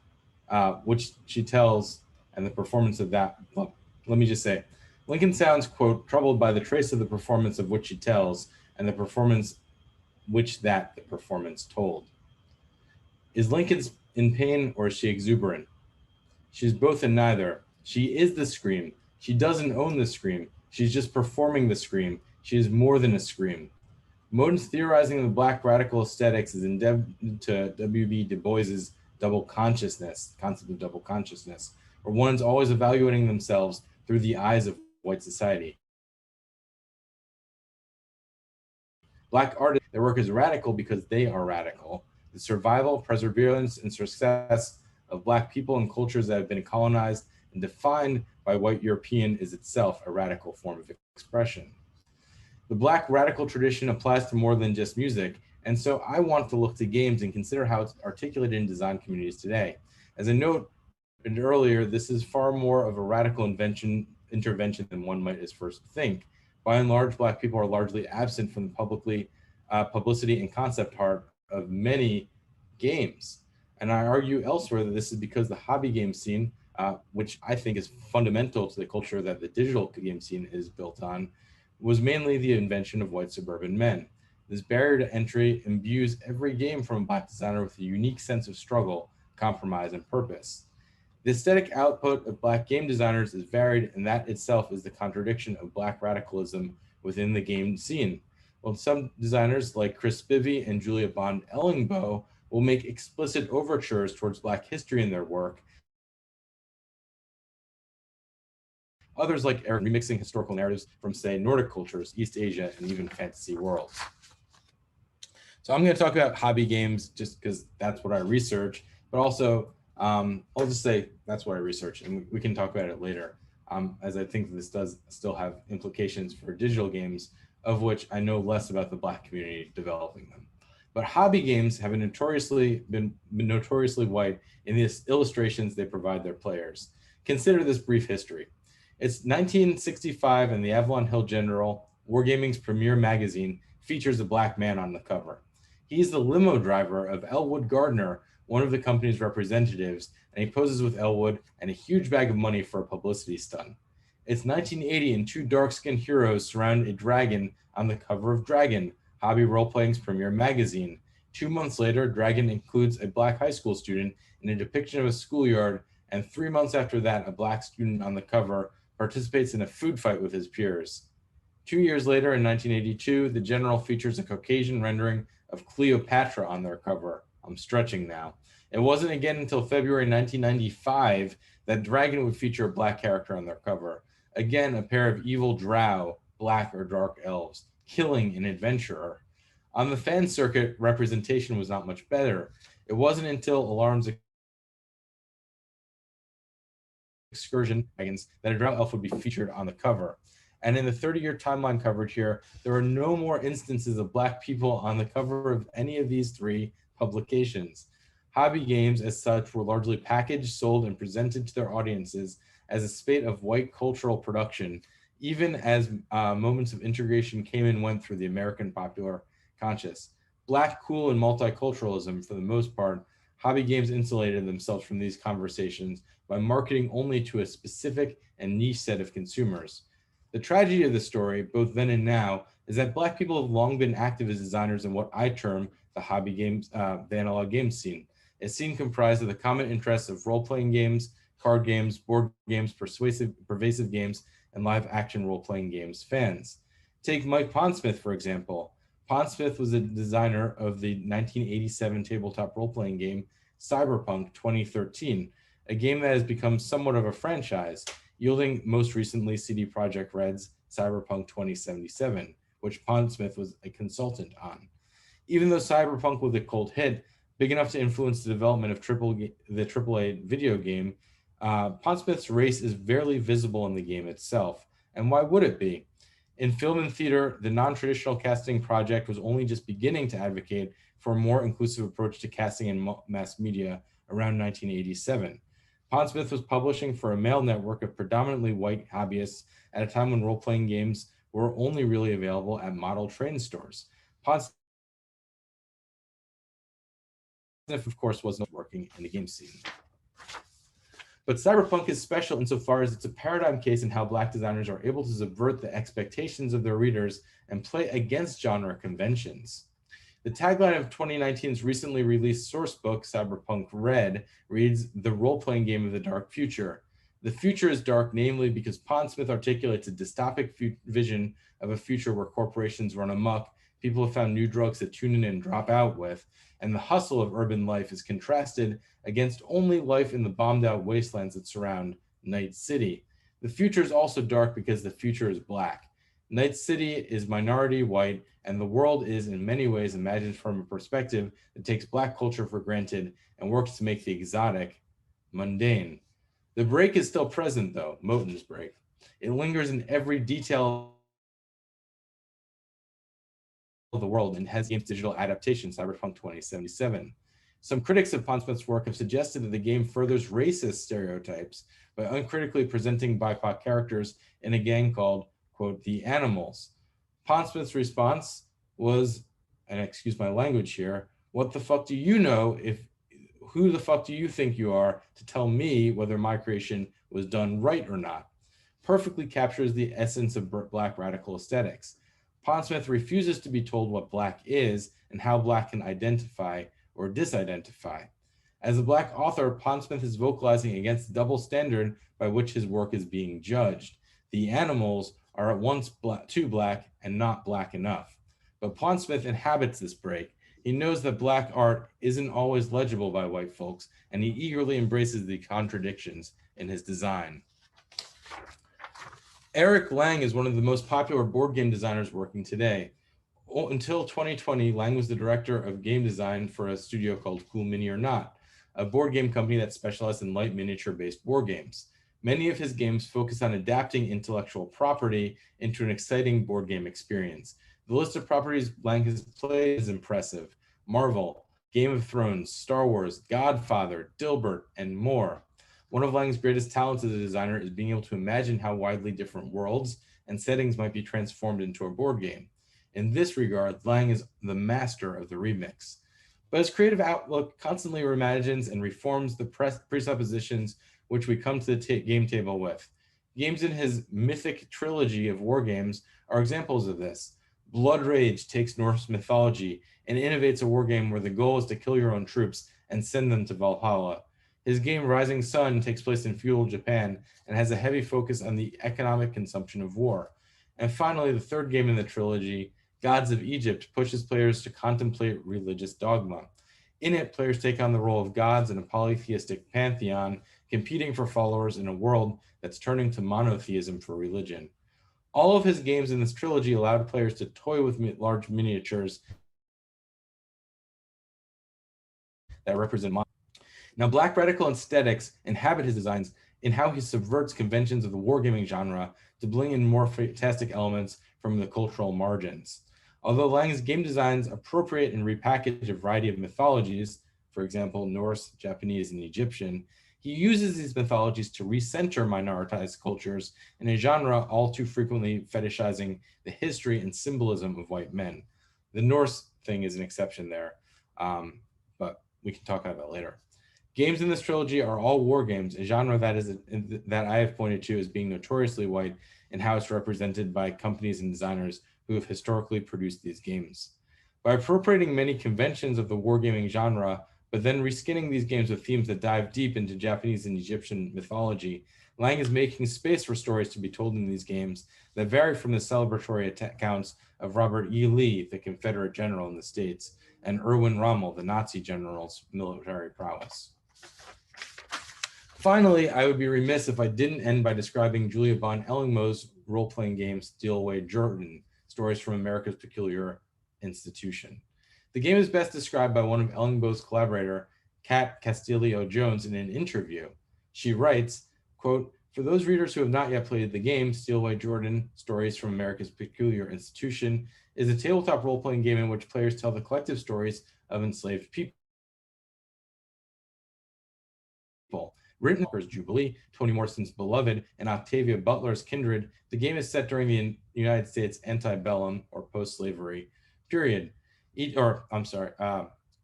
which she tells, and the performance of that. Well, let me just say, Lincoln sounds, quote, troubled by the trace of the performance of which she tells, and the performance which the performance told. Is Lincoln in pain or is she exuberant? She's both and neither. She is the scream. She doesn't own the scream. She's just performing the scream. She is more than a scream. Moten's theorizing of the Black radical aesthetics is indebted to W.B. Du Bois's double consciousness, concept of double consciousness, where one's always evaluating themselves through the eyes of white society. Black artists, their work is radical because they are radical. The survival, perseverance, and success of Black people and cultures that have been colonized and defined by white European is itself a radical form of expression. The Black radical tradition applies to more than just music, and so I want to look to games and consider how it's articulated in design communities today. As I noted earlier, this is far more of a radical intervention than one might at first think. By and large, Black people are largely absent from the publicity and concept art of many games. And I argue elsewhere that this is because the hobby game scene, which I think is fundamental to the culture that the digital game scene is built on, was mainly the invention of white suburban men. This barrier to entry imbues every game from a Black designer with a unique sense of struggle, compromise, and purpose. The aesthetic output of Black game designers is varied, and that itself is the contradiction of Black radicalism within the game scene. While some designers like Chris Spivey and Julia Bond Ellingbo will make explicit overtures towards Black history in their work, others like Eric remixing historical narratives from, say, Nordic cultures, East Asia, and even fantasy worlds. So I'm going to talk about hobby games just because that's what I research, but also I'll just say that's what I research, and we can talk about it later, as I think this does still have implications for digital games, of which I know less about the Black community developing them. But hobby games have been notoriously white in the illustrations they provide their players. Consider this brief history. It's 1965, and the Avalon Hill General, Wargaming's premier magazine, features a Black man on the cover. He's the limo driver of Elwood Gardner, one of the company's representatives, and he poses with Elwood and a huge bag of money for a publicity stunt. It's 1980, and two dark-skinned heroes surround a dragon on the cover of Dragon, Hobby Role-Playing's premier magazine. 2 months later, Dragon includes a black high school student in a depiction of a schoolyard, and 3 months after that, a black student on the cover participates in a food fight with his peers. 2 years later, in 1982, the General features a Caucasian rendering of Cleopatra on their cover. I'm stretching now. It wasn't again until February 1995 that Dragon would feature a black character on their cover. Again, a pair of evil drow, black or dark elves, killing an adventurer. On the fan circuit, representation was not much better. It wasn't until Alarm's excursion that a drow elf would be featured on the cover. And in the 30-year timeline coverage here, there are no more instances of black people on the cover of any of these three publications. Hobby games, as such, were largely packaged, sold, and presented to their audiences as a spate of white cultural production, even as moments of integration came and went through the American popular conscious. Black, cool, and multiculturalism, for the most part, hobby games insulated themselves from these conversations by marketing only to a specific and niche set of consumers. The tragedy of the story, both then and now, is that black people have long been active as designers in what I term the hobby games, the analog games scene. A scene comprised of the common interests of role-playing games, card games, board games, pervasive games, and live-action role-playing games fans. Take Mike Pondsmith, for example. Pondsmith was the designer of the 1987 tabletop role-playing game Cyberpunk 2013, a game that has become somewhat of a franchise, yielding most recently CD Projekt Red's Cyberpunk 2077, which Pondsmith was a consultant on. Even though Cyberpunk was a cult hit, big enough to influence the development of the AAA video game, Pondsmith's race is barely visible in the game itself. And why would it be? In film and theater, the non-traditional casting project was only just beginning to advocate for a more inclusive approach to casting in mass media around 1987. Pondsmith was publishing for a male network of predominantly white hobbyists at a time when role-playing games were only really available at model train stores. Pondsmith, of course, wasn't working in the game scene. But Cyberpunk is special insofar as it's a paradigm case in how Black designers are able to subvert the expectations of their readers and play against genre conventions. The tagline of 2019's recently released source book, Cyberpunk Red, reads, "The role-playing game of the dark future." The future is dark, namely because Pondsmith articulates a dystopic vision of a future where corporations run amok, people have found new drugs to tune in and drop out with, and the hustle of urban life is contrasted against only life in the bombed-out wastelands that surround Night City. The future is also dark because the future is Black. Night City is minority white, and the world is in many ways imagined from a perspective that takes Black culture for granted and works to make the exotic mundane. The break is still present, though, Moten's break. It lingers in every detail of the world and has game's digital adaptation, Cyberpunk 2077. Some critics of Pondsmith's work have suggested that the game furthers racist stereotypes by uncritically presenting BIPOC characters in a gang called, quote, the Animals. Pondsmith's response was, and excuse my language here, what the fuck do you know who the fuck do you think you are to tell me whether my creation was done right or not? Perfectly captures the essence of Black radical aesthetics. Pondsmith refuses to be told what Black is and how Black can identify or disidentify. As a Black author, Pondsmith is vocalizing against the double standard by which his work is being judged. The Animals are at once too Black and not Black enough. But Pondsmith inhabits this break. He knows that Black art isn't always legible by white folks, and he eagerly embraces the contradictions in his design. Eric Lang is one of the most popular board game designers working today. Until 2020, Lang was the director of game design for a studio called Cool Mini or Not, a board game company that specialized in light miniature-based board games. Many of his games focus on adapting intellectual property into an exciting board game experience. The list of properties Lang has played is impressive. Marvel, Game of Thrones, Star Wars, Godfather, Dilbert, and more. One of Lang's greatest talents as a designer is being able to imagine how widely different worlds and settings might be transformed into a board game. In this regard, Lang is the master of the remix. But his creative outlook constantly reimagines and reforms the presuppositions which we come to the game table with. Games in his mythic trilogy of war games are examples of this. Blood Rage takes Norse mythology and innovates a war game where the goal is to kill your own troops and send them to Valhalla. His game Rising Sun takes place in feudal Japan and has a heavy focus on the economic consumption of war. And finally, the third game in the trilogy, Gods of Egypt, pushes players to contemplate religious dogma. In it, players take on the role of gods in a polytheistic pantheon, competing for followers in a world that's turning to monotheism for religion. All of his games in this trilogy allowed players to toy with large miniatures that represent monsters. Now, Black Radical aesthetics inhabit his designs in how he subverts conventions of the wargaming genre to bring in more fantastic elements from the cultural margins. Although Lang's game designs appropriate and repackage a variety of mythologies, for example, Norse, Japanese, and Egyptian, he uses these mythologies to recenter minoritized cultures in a genre all too frequently fetishizing the history and symbolism of white men. The Norse thing is an exception there, but we can talk about that later. Games in this trilogy are all war games, a genre that I have pointed to as being notoriously white and how it's represented by companies and designers who have historically produced these games. By appropriating many conventions of the wargaming genre, but then reskinning these games with themes that dive deep into Japanese and Egyptian mythology, Lang is making space for stories to be told in these games that vary from the celebratory accounts of Robert E. Lee, the Confederate general in the States, and Erwin Rommel, the Nazi general's military prowess. Finally, I would be remiss if I didn't end by describing Julia von Ellingmo's role-playing game Steal Away Jordan, Stories from America's Peculiar Institution. The game is best described by one of Ellingmo's collaborator, Kat Castillo-Jones, in an interview. She writes, quote, "For those readers who have not yet played the game, Steal Away Jordan, Stories from America's Peculiar Institution is a tabletop role-playing game in which players tell the collective stories of enslaved people. Written by Jubilee, Toni Morrison's Beloved, and Octavia Butler's Kindred, the game is set during the United States antebellum or post-slavery period.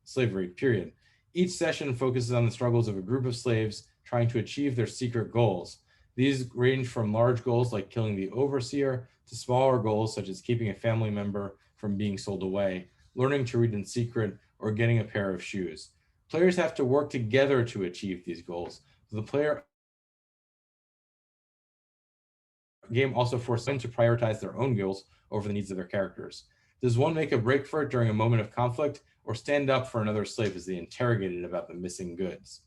Slavery period. Each session focuses on the struggles of a group of slaves trying to achieve their secret goals. These range from large goals like killing the overseer to smaller goals such as keeping a family member from being sold away, learning to read in secret, or getting a pair of shoes. Players have to work together to achieve these goals. The player game also forces them to prioritize their own goals over the needs of their characters. Does one make a break for it during a moment of conflict or stand up for another slave as they interrogated about the missing goods?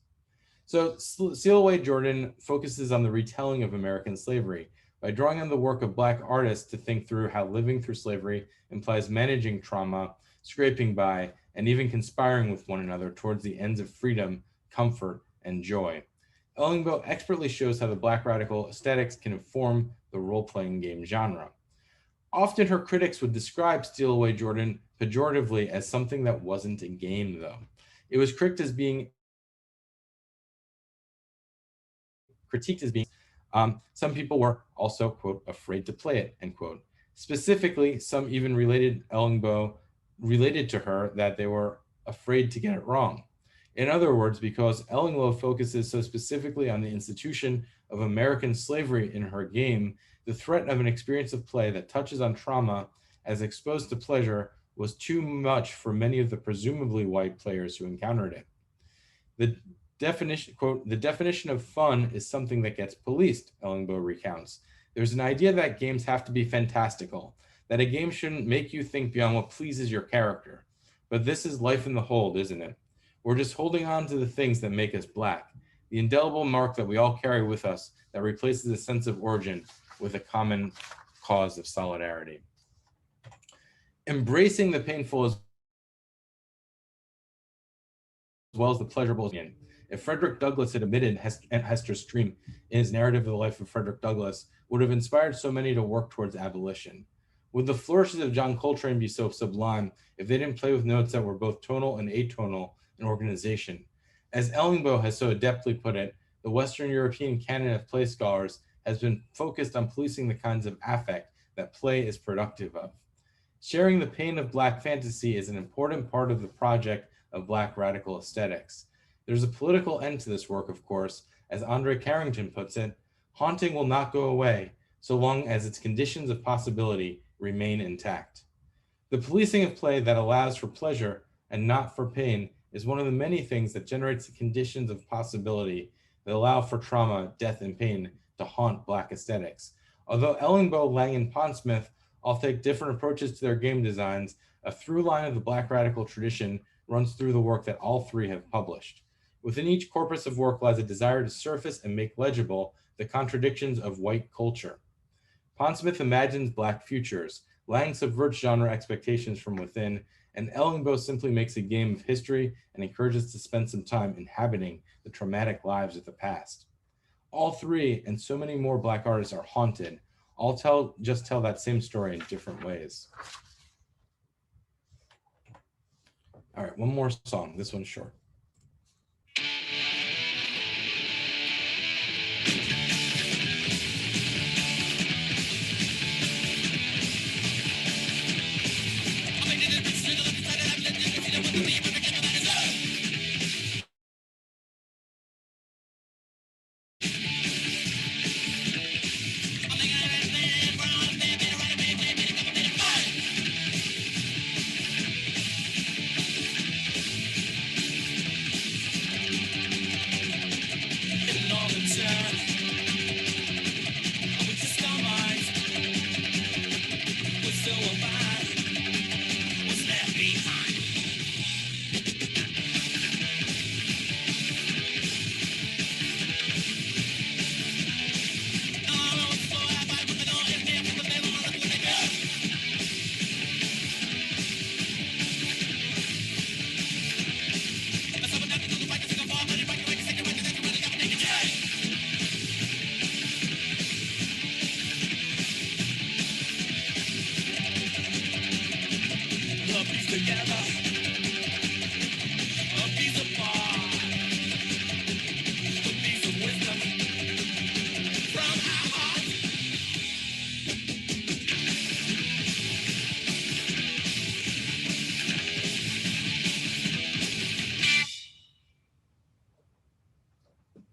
So Steal Away Jordan focuses on the retelling of American slavery by drawing on the work of Black artists to think through how living through slavery implies managing trauma, scraping by, and even conspiring with one another towards the ends of freedom, comfort, and joy. Ellingbo expertly shows how the Black radical aesthetics can inform the role-playing game genre. Often her critics would describe Steal Away Jordan pejoratively as something that wasn't a game, though. It was critiqued as being some people were also, quote, afraid to play it, end quote. Specifically, some even related to her that they were afraid to get it wrong. In other words, because Ellinglo focuses so specifically on the institution of American slavery in her game, the threat of an experience of play that touches on trauma as exposed to pleasure was too much for many of the presumably white players who encountered it. The definition, quote, "The definition of fun is something that gets policed," Ellingbo recounts. "There's an idea that games have to be fantastical, that a game shouldn't make you think beyond what pleases your character. But this is life in the hold, isn't it? We're just holding on to the things that make us Black, the indelible mark that we all carry with us that replaces a sense of origin with a common cause of solidarity." Embracing the painful as well as the pleasurable. If Frederick Douglass had omitted Hester Stream in his narrative of the life of Frederick Douglass, would have inspired so many to work towards abolition. Would the flourishes of John Coltrane be so sublime if they didn't play with notes that were both tonal and atonal in organization? As Ellingbo has so adeptly put it, the Western European canon of play scholars has been focused on policing the kinds of affect that play is productive of. Sharing the pain of Black fantasy is an important part of the project of Black radical aesthetics. There's a political end to this work, of course. As Andre Carrington puts it, haunting will not go away so long as its conditions of possibility remain intact. The policing of play that allows for pleasure and not for pain is one of the many things that generates the conditions of possibility that allow for trauma, death, and pain to haunt Black aesthetics. Although Ellingbo, Lang, and Pondsmith all take different approaches to their game designs, a through line of the Black radical tradition runs through the work that all three have published. Within each corpus of work lies a desire to surface and make legible the contradictions of white culture. Pondsmith imagines Black futures, Lang subverts genre expectations from within, and Ellingbo simply makes a game of history and encourages to spend some time inhabiting the traumatic lives of the past. All three and so many more Black artists are haunted. All just tell that same story in different ways. All right, one more song. This one's short.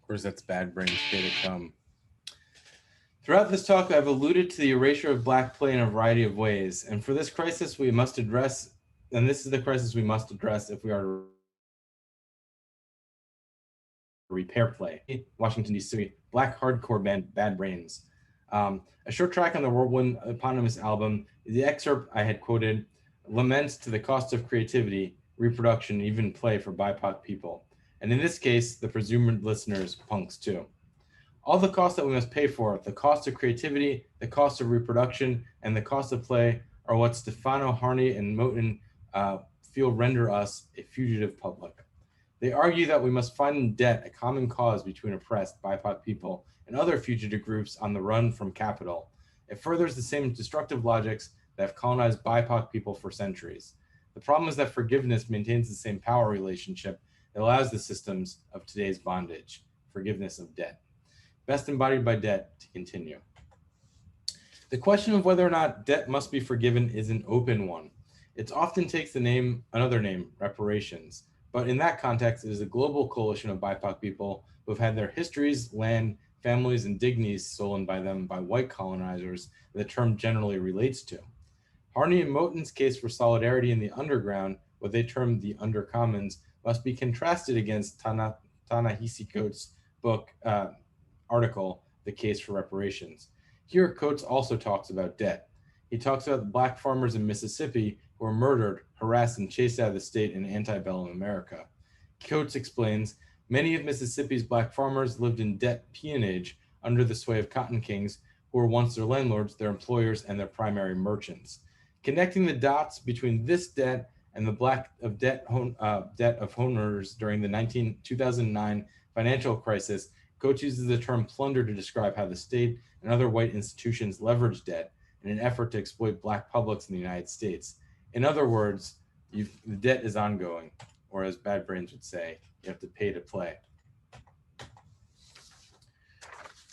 Of course, that's Bad Brains, Pay to Come. Throughout this talk, I've alluded to the erasure of Black play in a variety of ways, and for this crisis we must address, and this is the crisis we must address if we are to repair play. Washington, D.C., Black hardcore band Bad Brains. A short track on the Whirlwind eponymous album, the excerpt I had quoted laments to the cost of creativity, reproduction, and even play for BIPOC people. And in this case, the presumed listeners, punks too. All the costs that we must pay for, the cost of creativity, the cost of reproduction, and the cost of play are what Stefano, Harney, and Moten feel render us a fugitive public. They argue that we must find in debt a common cause between oppressed BIPOC people and other fugitive groups on the run from capital. It furthers the same destructive logics that have colonized BIPOC people for centuries. The problem is that forgiveness maintains the same power relationship that allows the systems of today's bondage, forgiveness of debt. Best embodied by debt to continue. The question of whether or not debt must be forgiven is an open one. It often takes another name, reparations. But in that context, it is a global coalition of BIPOC people who have had their histories, land, families, and dignities stolen by them by white colonizers that the term generally relates to. Harney and Moten's case for solidarity in the underground, what they termed the undercommons, must be contrasted against Ta-Nehisi Coates' book article, The Case for Reparations. Here, Coates also talks about debt. He talks about the Black farmers in Mississippi who were murdered, harassed, and chased out of the state in antebellum America. Coates explains, many of Mississippi's Black farmers lived in debt peonage under the sway of cotton kings who were once their landlords, their employers, and their primary merchants. Connecting the dots between this debt and the debt of homeowners during the 2009 financial crisis, Coates uses the term plunder to describe how the state and other white institutions leverage debt in an effort to exploit Black publics in the United States. In other words, the debt is ongoing, or as Bad Brains would say, you have to pay to play.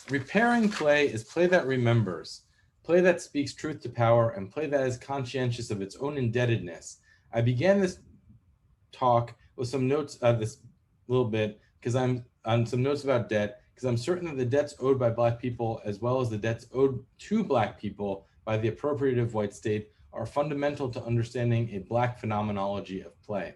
Repairing play is play that remembers, play that speaks truth to power, and play that is conscientious of its own indebtedness. I began this talk with some notes this little bit because I'm on some notes about debt, because I'm certain that the debts owed by Black people, as well as the debts owed to Black people by the appropriative white state, are fundamental to understanding a Black phenomenology of play.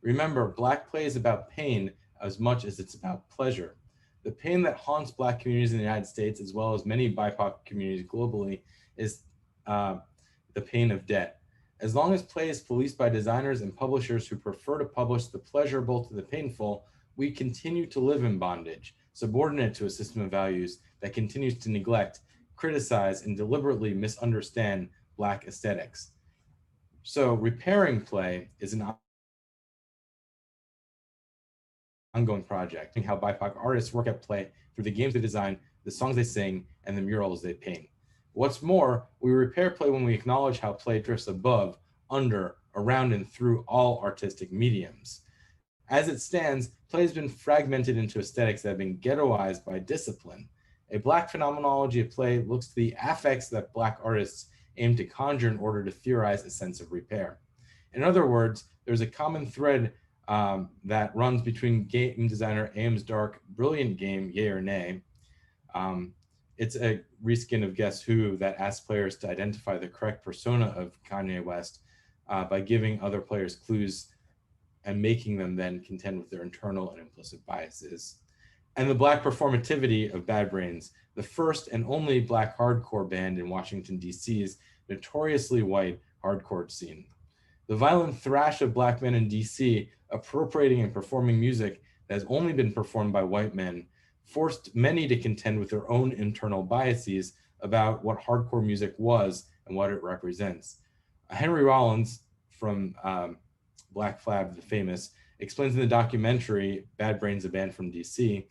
Remember, Black play is about pain as much as it's about pleasure. The pain that haunts Black communities in the United States, as well as many BIPOC communities globally, is the pain of debt. As long as play is policed by designers and publishers who prefer to publish the pleasurable to the painful, we continue to live in bondage, subordinate to a system of values that continues to neglect, criticize, and deliberately misunderstand Black aesthetics. So repairing play is an ongoing project, and how BIPOC artists work at play through the games they design, the songs they sing, and the murals they paint. What's more, we repair play when we acknowledge how play drifts above, under, around, and through all artistic mediums. As it stands, play has been fragmented into aesthetics that have been ghettoized by discipline. A Black phenomenology of play looks to the affects that Black artists aim to conjure in order to theorize a sense of repair. In other words, there's a common thread that runs between game designer Ames' dark, brilliant game, Yay or Nay. It's a reskin of Guess Who that asks players to identify the correct persona of Kanye West by giving other players clues and making them then contend with their internal and implicit biases. And the Black performativity of Bad Brains, the first and only Black hardcore band in Washington, D.C.'s notoriously white hardcore scene. The violent thrash of Black men in DC appropriating and performing music that has only been performed by white men forced many to contend with their own internal biases about what hardcore music was and what it represents. Henry Rollins from Black Flag, the famous, explains in the documentary Bad Brains, a band from DC,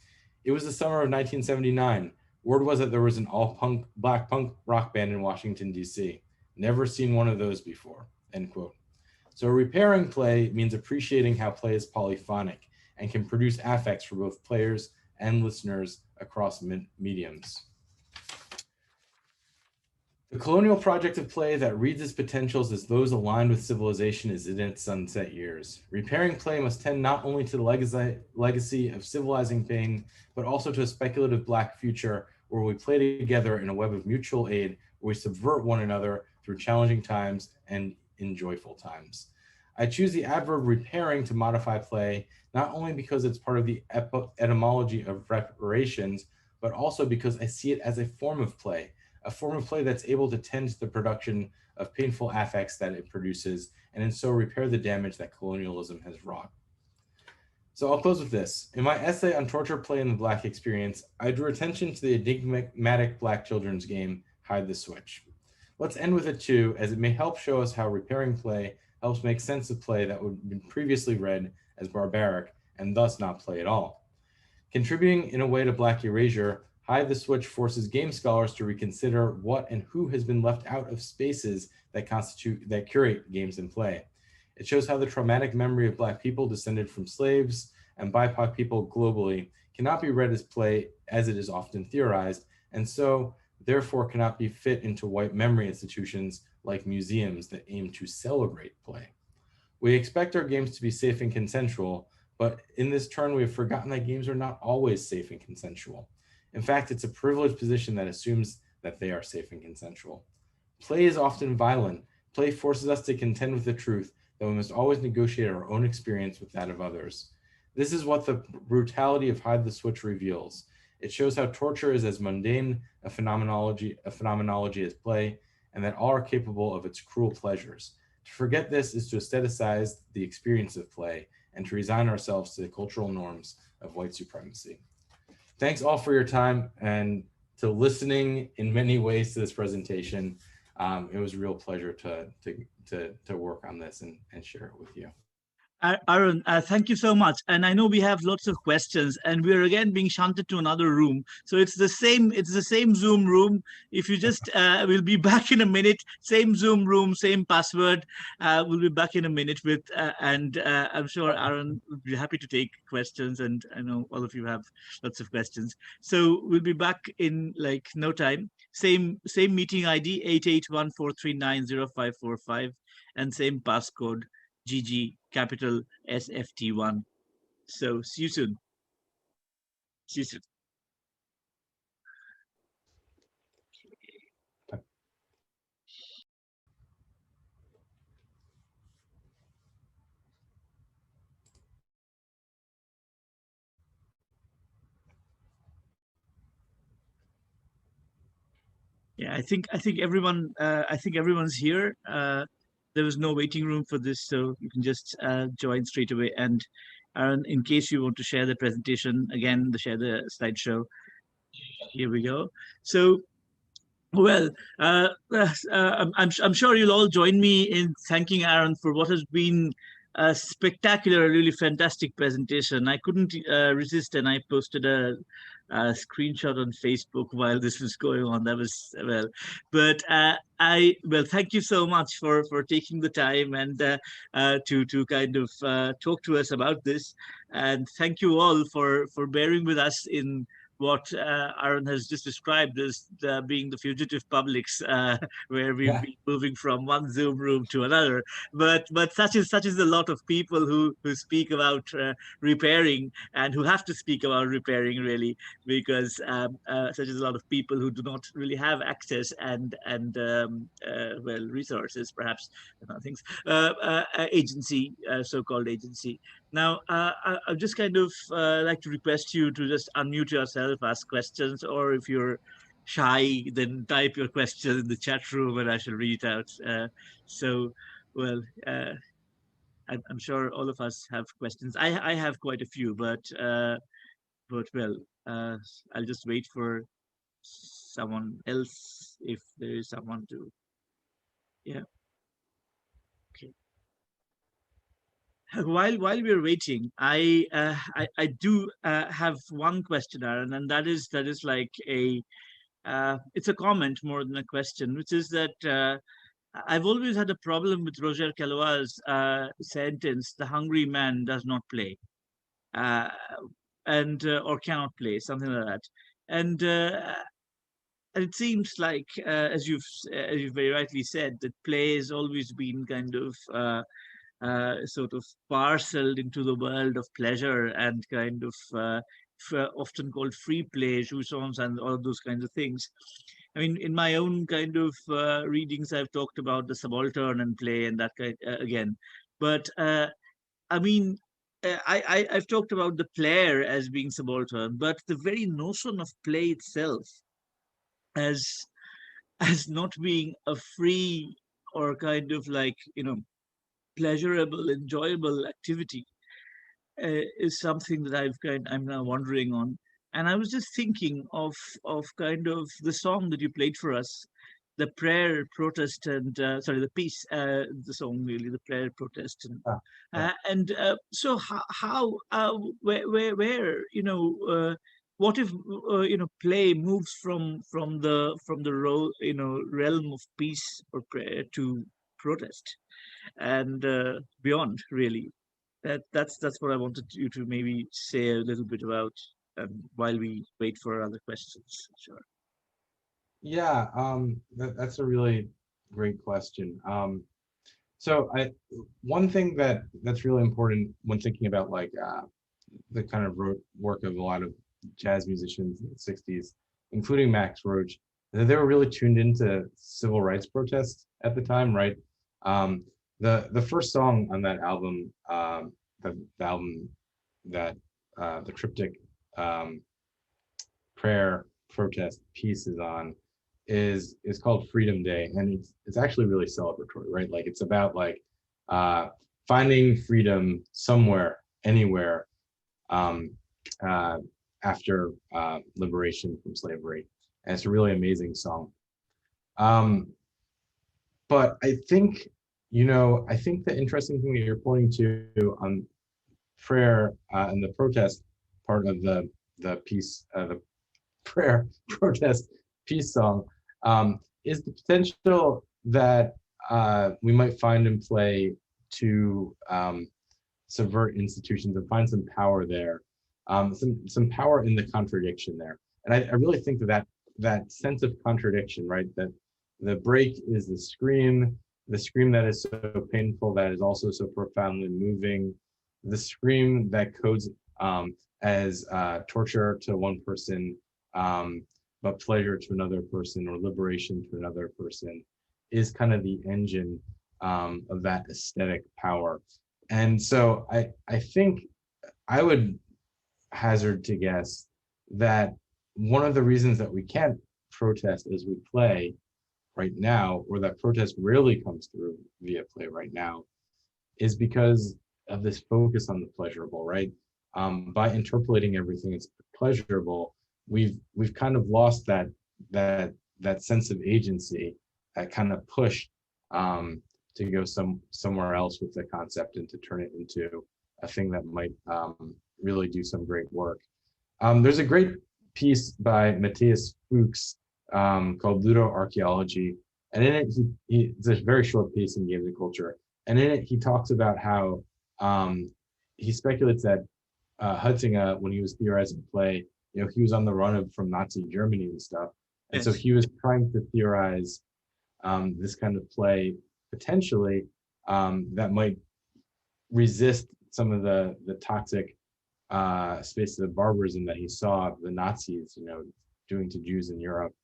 it was the summer of 1979. Word was that there was an all-punk, Black punk rock band in Washington, DC. Never seen one of those before, end quote. So repairing play means appreciating how play is polyphonic and can produce affects for both players and listeners across mediums. The colonial project of play that reads its potentials as those aligned with civilization is in its sunset years. Repairing play must tend not only to the legacy of civilizing pain, but also to a speculative Black future where we play together in a web of mutual aid, where we subvert one another through challenging times and in joyful times. I choose the adverb repairing to modify play, not only because it's part of the etymology of reparations, but also because I see it as a form of play that's able to tend to the production of painful affects that it produces, and in so repair the damage that colonialism has wrought. So I'll close with this. In my essay on torture play in the Black experience, I drew attention to the enigmatic Black children's game, Hide the Switch. Let's end with it too, as it may help show us how repairing play helps make sense of play that would have been previously read as barbaric and thus not play at all. Contributing in a way to Black erasure, Hide the Switch forces game scholars to reconsider what and who has been left out of spaces that curate games and play. It shows how the traumatic memory of Black people descended from slaves and BIPOC people globally cannot be read as play as it is often theorized, and so therefore cannot be fit into white memory institutions like museums that aim to celebrate play. We expect our games to be safe and consensual, but in this turn we have forgotten that games are not always safe and consensual. In fact, it's a privileged position that assumes that they are safe and consensual. Play is often violent. Play forces us to contend with the truth that we must always negotiate our own experience with that of others. This is what the brutality of Hide the Switch reveals. It shows how torture is as mundane a phenomenology as play, and that all are capable of its cruel pleasures. To forget this is to aestheticize the experience of play and to resign ourselves to the cultural norms of white supremacy. Thanks all for your time and to listening in many ways to this presentation. It was a real pleasure to work on this and share it with you. Aaron, thank you so much. And I know we have lots of questions, and we're again being shunted to another room. So it's the same Zoom room. If you just, we'll be back in a minute. Same Zoom room, same password. We'll be back in a minute with, and I'm sure Aaron would be happy to take questions. And I know all of you have lots of questions. So we'll be back in like no time. Same meeting ID 8814390545, and same passcode GG capital SFT1. So see you soon. See you soon. Yeah, I think everyone's here. There was no waiting room for this, so you can just join straight away. And Aaron, in case you want to share the presentation again, share the slideshow. Here we go. So, well, I'm sure you'll all join me in thanking Aaron for what has been a spectacular, really fantastic presentation. I couldn't resist, and I posted a screenshot on Facebook while this was going on. That was well, but thank you so much for taking the time and to kind of talk to us about this, and thank you all for bearing with us in what Aaron has just described as being the fugitive publics, where we've been moving from one Zoom room to another. But such is a lot of people who speak about repairing and who have to speak about repairing, really, because such is a lot of people who do not really have access and well, resources, perhaps, things, agency, so-called agency. Now, I just kind of like to request you to just unmute yourself, ask questions, or if you're shy, then type your question in the chat room and I shall read it out. Well, I'm sure all of us have questions. I have quite a few, but well, I'll just wait for someone else if there is someone to, yeah. Okay. While we're waiting, I do have one question, Aaron, and that is like a it's a comment more than a question, which is that I've always had a problem with Roger Caillois's sentence: "The hungry man does not play," uh, and or cannot play, something like that, and. It seems like, as you've very rightly said, that play has always been kind of sort of parceled into the world of pleasure and kind of often called free play, jouissance, and all of those kinds of things. I mean, in my own kind of readings, I've talked about the subaltern and play and that kind again. But I mean, I've talked about the player as being subaltern, but the very notion of play itself as not being a free or kind of like, pleasurable, enjoyable activity is something that I'm now wondering on. And I was just thinking of kind of the song that you played for us, the prayer, protest, and sorry, the piece, the song really, the prayer, protest, and so how where what if play moves from the role realm of peace or prayer to protest and beyond, really. That's what I wanted you to maybe say a little bit about while we wait for other questions. Sure. Yeah, that's a really great question. So one thing that's really important when thinking about like the kind of work of a lot of jazz musicians in the 60s, including Max Roach, that they were really tuned into civil rights protests at the time, right? The first song on that album, the album that the triptych prayer, protest, piece is on, is called Freedom Day, and it's actually really celebratory, right? Like it's about like finding freedom somewhere, anywhere, after liberation from slavery, and it's a really amazing song. But I think the interesting thing that you're pointing to on prayer and the protest part of the piece, the prayer, protest, peace song, is the potential that we might find in play to subvert institutions and find some power there, some power in the contradiction there. And I really think that sense of contradiction, right? That the break is the scream that is so painful, that is also so profoundly moving, the scream that codes as torture to one person, but pleasure to another person, or liberation to another person, is kind of the engine of that aesthetic power. And so I think I would hazard to guess that one of the reasons that we can't protest as we play right now, or that protest rarely comes through via play right now, is because of this focus on the pleasurable, right? By interpolating everything as pleasurable, we've kind of lost that sense of agency, that kind of push to go somewhere else with the concept and to turn it into a thing that might really do some great work. There's a great piece by Matthias Fuchs called Ludo-Archaeology, and in it it's a very short piece in Games and Culture, and in it he talks about how he speculates that Huizinga, when he was theorizing play, he was on the run from Nazi Germany and stuff, and so he was trying to theorize this kind of play potentially that might resist some of the toxic spaces of barbarism that he saw the Nazis, doing to Jews in Europe.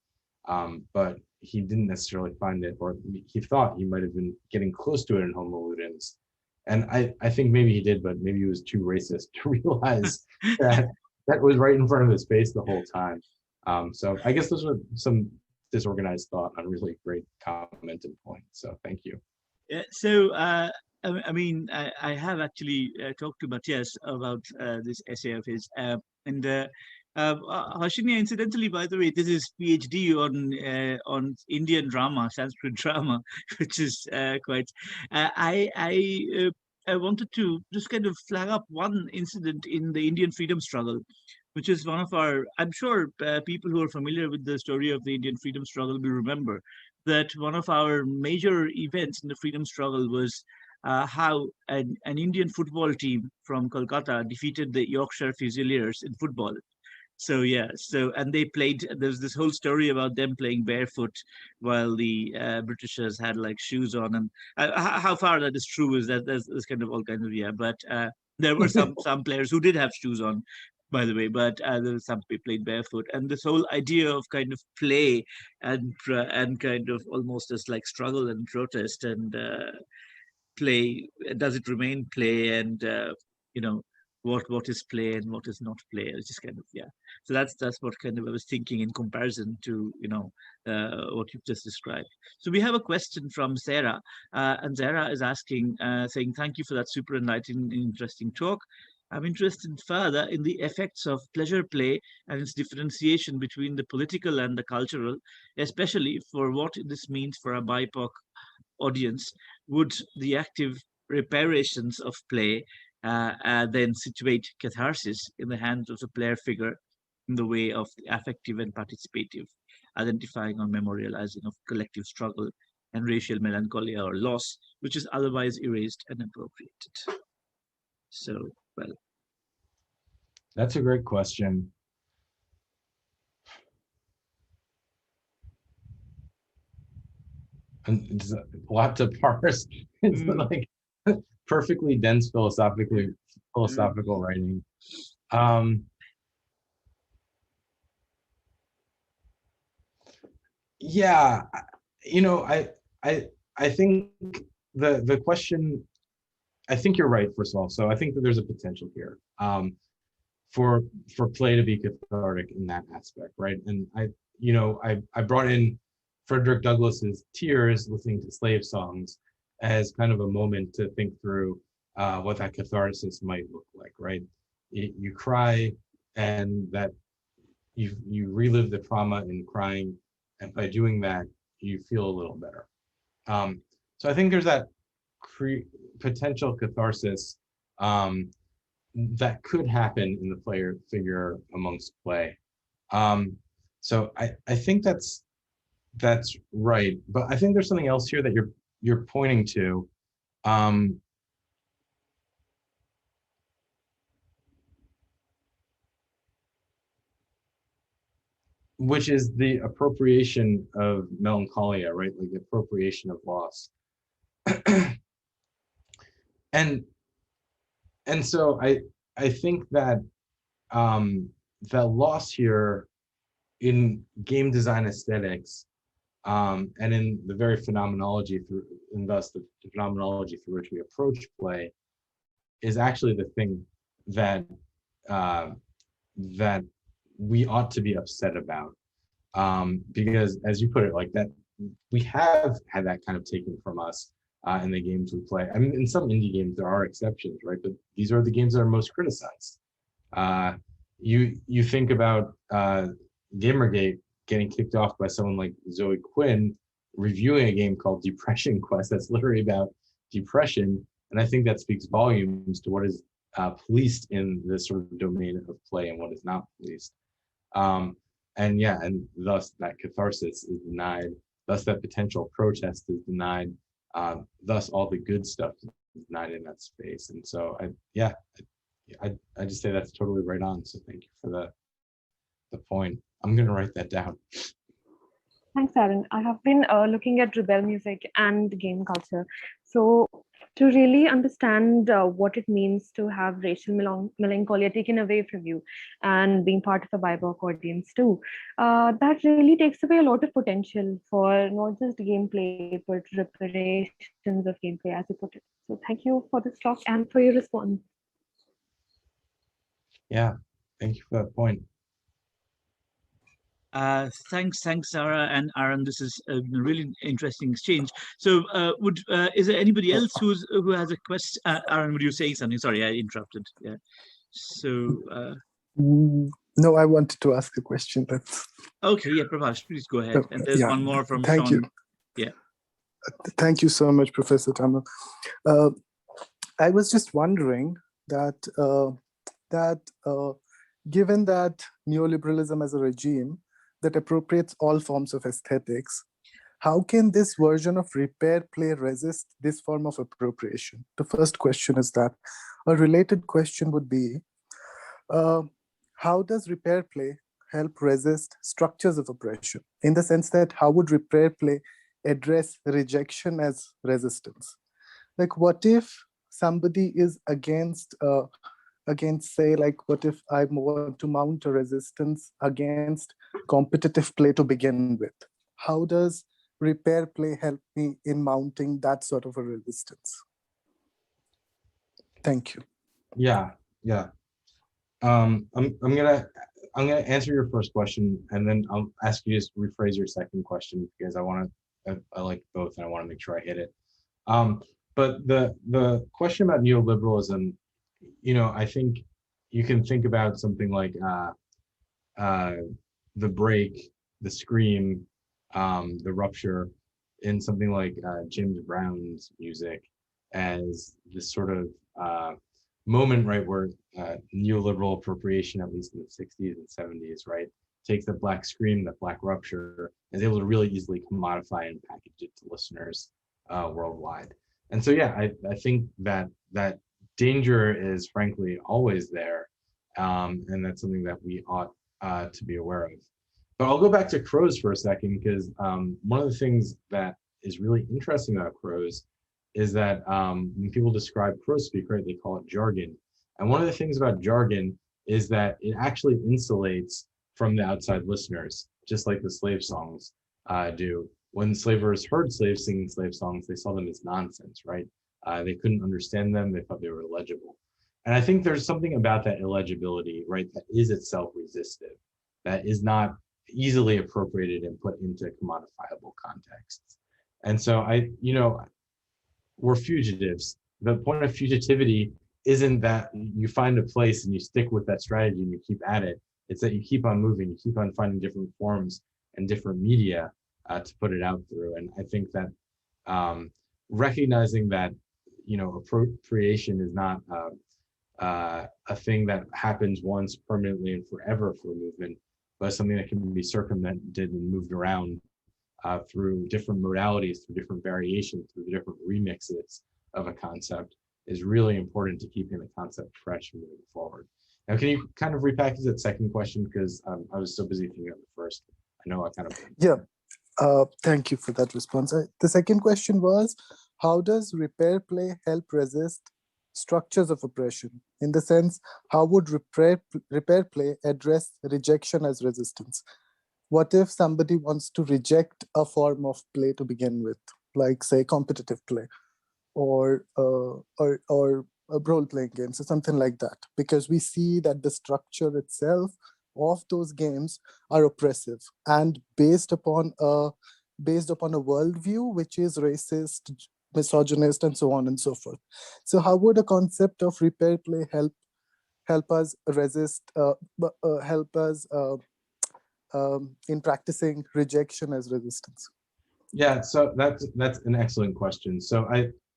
But he didn't necessarily find it, or he thought he might have been getting close to it in Homo Ludens. And I think maybe he did, but maybe he was too racist to realize that was right in front of his face the whole time. So I guess those were some disorganized thought on really great comment and point. So thank you. Yeah, so I mean, I have actually talked to Matthias about this essay of his, and Hashinia, incidentally, by the way, this is PhD on Indian drama, Sanskrit drama, which is quite. I wanted to just kind of flag up one incident in the Indian freedom struggle, which is one of our. I'm sure people who are familiar with the story of the Indian freedom struggle will remember that one of our major events in the freedom struggle was how an Indian football team from Kolkata defeated the Yorkshire Fusiliers in football. So yeah, and they played. There's this whole story about them playing barefoot while the Britishers had like shoes on, and how far that is true is that there's kind of all kinds of but there were some players who did have shoes on, by the way, but there was some people played barefoot, and this whole idea of kind of play and kind of almost as like struggle and protest and play, does it remain play, and what is play and what is not play. It's just kind of so that's what kind of I was thinking in comparison to what you've just described. So we have a question from Sarah, and Sarah is asking, saying, thank you for that super enlightening, interesting talk. I'm interested further in the effects of pleasure play and its differentiation between the political and the cultural, especially for what this means for a BIPOC audience. Would the active reparations of play then situate catharsis in the hands of the player figure in the way of the affective and participative, identifying or memorializing of collective struggle and racial melancholia or loss, which is otherwise erased and appropriated? So, well. That's a great question. And it's a lot to parse. It's like perfectly dense philosophical writing. Yeah, I think the question, I think you're right, first of all. So I think that there's a potential here for play to be cathartic in that aspect, right? And I brought in Frederick Douglass's Tears, listening to slave songs, as kind of a moment to think through what that catharsis might look like, right? You cry, and that you relive the trauma in crying, and by doing that, you feel a little better. So I think there's that potential catharsis that could happen in the player figure amongst play. So I think that's right, but I think there's something else here that you're pointing to. Which is the appropriation of melancholia, right? Like the appropriation of loss. and so I think that the loss here in game design aesthetics, and in the very phenomenology and thus the phenomenology through which we approach play, is actually the thing that that we ought to be upset about. Because as you put it like that, we have had that kind of taken from us in the games we play. I mean, in some indie games, there are exceptions, right? But these are the games that are most criticized. You think about Gamergate getting kicked off by someone like Zoe Quinn reviewing a game called Depression Quest that's literally about depression, and I think that speaks volumes to what is policed in this sort of domain of play and what is not policed. And yeah, and thus that catharsis is denied, thus that potential protest is denied, thus all the good stuff is denied in that space. And so I just say that's totally right on. So thank you for the point. I'm gonna write that down. Thanks, Aaron. I have been looking at rebel music and game culture. So to really understand what it means to have racial melancholia taken away from you and being part of a BIPOC audience too, that really takes away a lot of potential for not just gameplay, but reparations of gameplay, as you put it. So thank you for this talk and for your response. Yeah, thank you for that point. Thanks, Sarah and Aaron. This is a really interesting exchange. So, is there anybody else who has a question? Aaron, would you say something? Sorry, I interrupted. Yeah. So. No, I wanted to ask a question. That's okay. Yeah, Prabhash, please go ahead. And there's one more from Thank Sean. you. Yeah. Thank you so much, Professor Trammell. I was just wondering that given that neoliberalism as a regime that appropriates all forms of aesthetics, how can this version of repair play resist this form of appropriation? The first question is that. A related question would be, how does repair play help resist structures of oppression? In the sense that how would repair play address rejection as resistance? Like, what if somebody is against, say, like, what if I want to mount a resistance against competitive play to begin with? How does repair play help me in mounting that sort of a resistance? Thank you. Yeah. I'm gonna answer your first question, and then I'll ask you to rephrase your second question because I like both and I want to make sure I hit it. But the question about neoliberalism, I think you can think about something like the break, the scream, the rupture in something like James Brown's music as this sort of moment, right, where neoliberal appropriation, at least in the 60s and 70s, right, takes the black scream, the black rupture, and is able to really easily commodify and package it to listeners worldwide. And so, yeah, I think that danger is frankly always there, and that's something that we ought to be aware of. But I'll go back to crows for a second, because one of the things that is really interesting about crows is that when people describe crow speak, right, they call it jargon. And one of the things about jargon is that it actually insulates from the outside listeners, just like the slave songs do. When slavers heard slaves singing slave songs, they saw them as nonsense, right? They couldn't understand them. They thought they were illegible. And I think there's something about that illegibility, right, that is itself resistive, that is not easily appropriated and put into commodifiable contexts. And so we're fugitives. The point of fugitivity isn't that you find a place and you stick with that strategy and you keep at it. It's that you keep on moving, you keep on finding different forms and different media to put it out through. And I think that recognizing that, appropriation is not a thing that happens once permanently and forever for a movement, but something that can be circumvented and moved around through different modalities, through different variations, through different remixes of a concept, is really important to keeping the concept fresh and moving forward. Now, can you kind of repackage that second question, because I was so busy thinking of the first. I know I kind of... Yeah, thank you for that response. The second question was, how does repair play help resist structures of oppression? In the sense, how would repair play address rejection as resistance? What if somebody wants to reject a form of play to begin with, like, say, competitive play or role-playing games or something like that? Because we see that the structure itself of those games are oppressive and based upon a worldview which is racist, misogynist, and so on and so forth. So how would a concept of repair play help us resist, help us in practicing rejection as resistance? Yeah, so that's an excellent question. So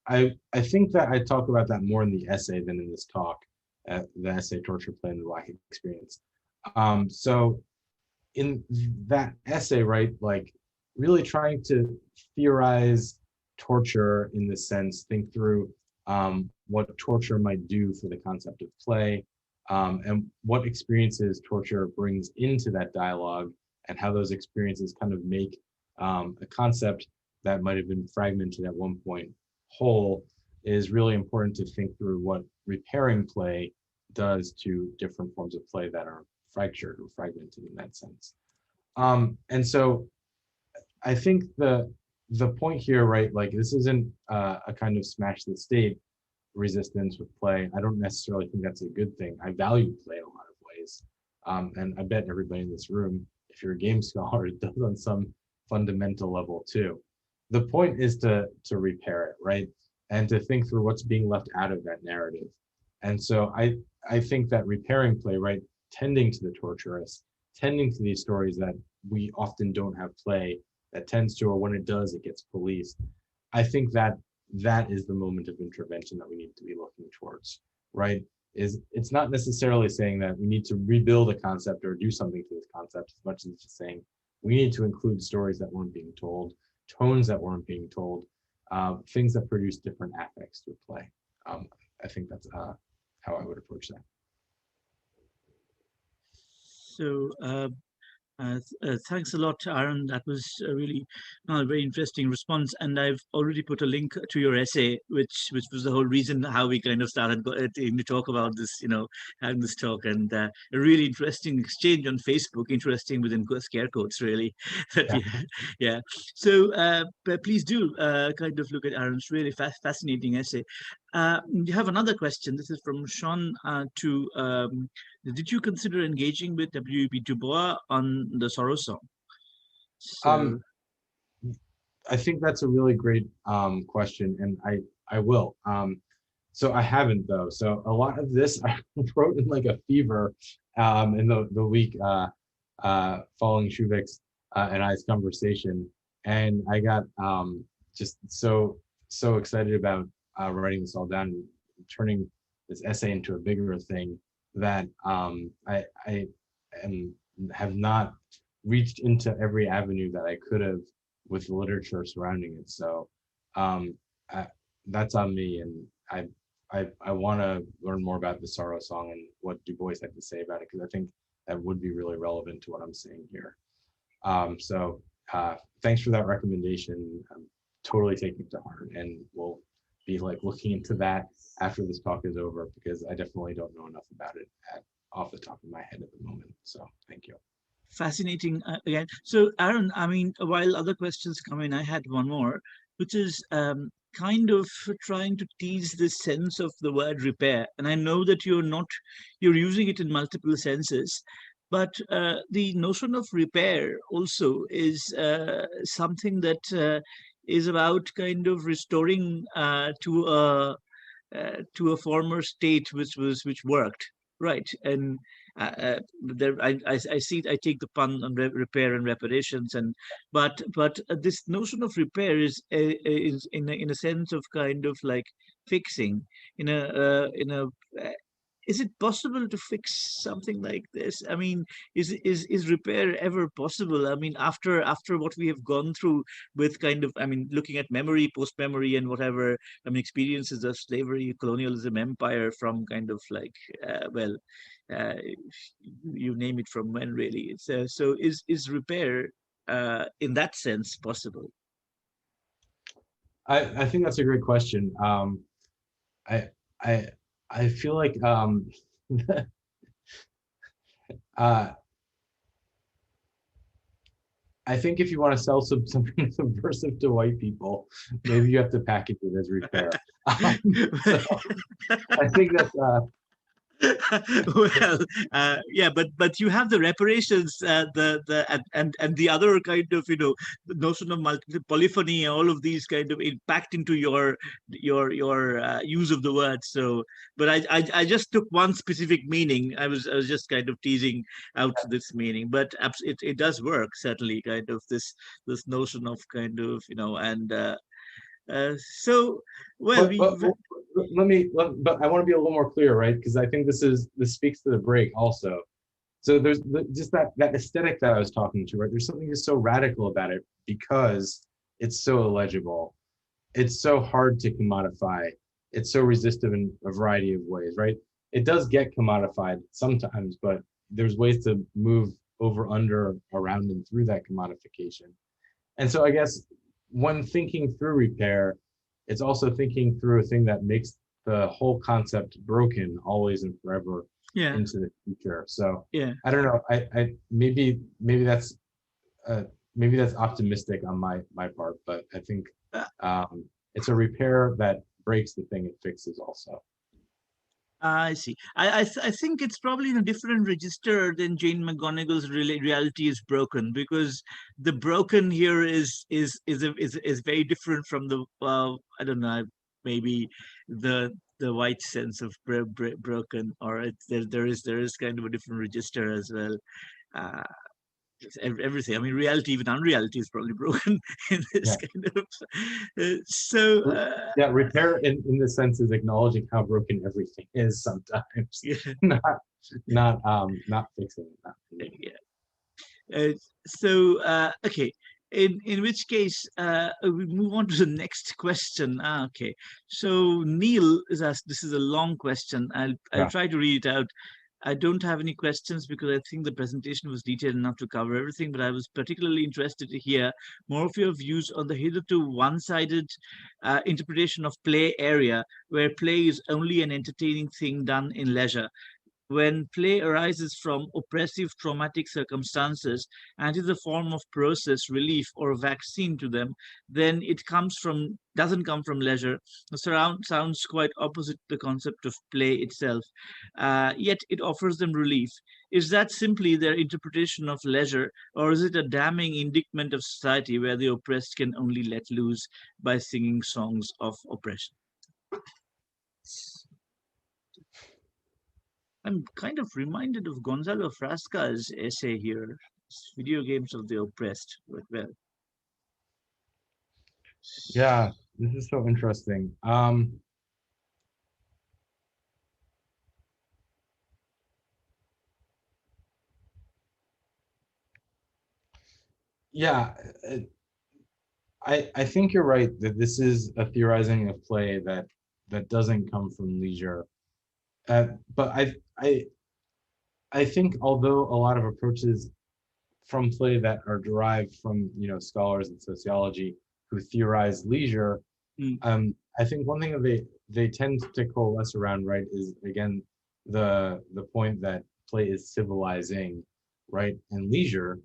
I think that I talk about that more in the essay than in this talk, the essay Torture, Play, and the Black Experience. So in that essay, right, like really trying to theorize torture in the sense, think through what torture might do for the concept of play, and what experiences torture brings into that dialogue, and how those experiences kind of make a concept that might have been fragmented at one point whole, is really important to think through what repairing play does to different forms of play that are fractured or fragmented in that sense. And so I think the point here, right, like this isn't a kind of smash the state resistance with play. I don't necessarily think that's a good thing. I value play in a lot of ways. And I bet everybody in this room, if you're a game scholar, it does on some fundamental level too. The point is to repair it, right? And to think through what's being left out of that narrative. And so I think that repairing play, right, tending to the torturous, tending to these stories that we often don't have play, that tends to, or when it does, it gets policed. I think that is the moment of intervention that we need to be looking towards, right? It's not necessarily saying that we need to rebuild a concept or do something to this concept, as much as it's just saying we need to include stories that weren't being told, tones that weren't being told, things that produce different affects to play. I think that's how I would approach that. So thanks a lot, Aaron. That was a really very interesting response. And I've already put a link to your essay, which was the whole reason how we kind of started to talk about this, having this talk. And a really interesting exchange on Facebook, interesting within scare quotes, really. Yeah. So please do kind of look at Aaron's really fascinating essay. You have another question. This is from Sean did you consider engaging with W.E.B. Du Bois on the Sorrow Song? So, I think that's a really great question, and I will. So I haven't though. So a lot of this I wrote in like a fever in the week following Shuvik's and I's conversation, and I got just so excited about writing this all down, and turning this essay into a bigger thing, that I have not reached into every avenue that I could have with the literature surrounding it. So that's on me, and I want to learn more about the Sorrow Song and what Du Bois had to say about it, because I think that would be really relevant to what I'm saying here. So thanks for that recommendation. I'm totally taking it to heart, and we'll be like looking into that after this talk is over, because I definitely don't know enough about it off the top of my head at the moment. So thank you. Fascinating again. So Aaron, I mean, while other questions come in, I had one more, which is kind of trying to tease this sense of the word repair. And I know that you're using it in multiple senses, but the notion of repair also is something that is about kind of restoring to a former state which worked, right? And there I see, I take the pun on repair and reparations, and but this notion of repair is in a sense of kind of like fixing, is it possible to fix something like this? I mean, is repair ever possible? I mean, after what we have gone through with kind of, I mean, looking at memory, post-memory, and whatever, I mean, experiences of slavery, colonialism, empire, from kind of like, you name it, from when really. It's so is repair in that sense possible? I think that's a great question. I feel like I think if you want to sell something subversive to white people, maybe you have to package it as repair. So I think that's Well, yeah, but you have the reparations, and the other kind of, the notion of polyphony, all of these kind of impact into your use of the word. So, but I just took one specific meaning. I was just kind of teasing out this meaning, but it does work, certainly, kind of this notion of kind of, and so, well, but I want to be a little more clear, right? Because I think this speaks to the break also. So there's just that aesthetic that I was talking to, right? There's something just so radical about it because it's so illegible. It's so hard to commodify. It's so resistive in a variety of ways, right? It does get commodified sometimes, but there's ways to move over, under, around, and through that commodification. And so I guess when thinking through repair, it's also thinking through a thing that makes the whole concept broken always and forever into the future. So I don't know. I maybe that's optimistic on my part, but I think it's a repair that breaks the thing it fixes also. I see. I think it's probably in a different register than Jane McGonigal's reality is broken, because the broken here is very different from the I don't know, maybe the white sense of broken, or there is kind of a different register as well. Everything. I mean, reality, even unreality, is probably broken in this kind of. Repair in the sense is acknowledging how broken everything is sometimes, not fixing it. Okay. In which case, we move on to the next question. Okay. So Neil is asked. This is a long question. I'll try to read it out. I don't have any questions because I think the presentation was detailed enough to cover everything, but I was particularly interested to hear more of your views on the hitherto one-sided interpretation of play area, where play is only an entertaining thing done in leisure. When play arises from oppressive traumatic circumstances and is a form of process, relief, or vaccine to them, then it doesn't come from leisure. The sounds quite opposite the concept of play itself, yet it offers them relief. Is that simply their interpretation of leisure, or is it a damning indictment of society where the oppressed can only let loose by singing songs of oppression? I'm kind of reminded of Gonzalo Frasca's essay here, Video Games of the Oppressed, but well. Yeah, this is so interesting. Yeah, I think you're right that this is a theorizing of play that doesn't come from leisure. But I think although a lot of approaches from play that are derived from scholars in sociology who theorize leisure, I think one thing that they tend to coalesce around, right, is again the point that play is civilizing, right, and leisure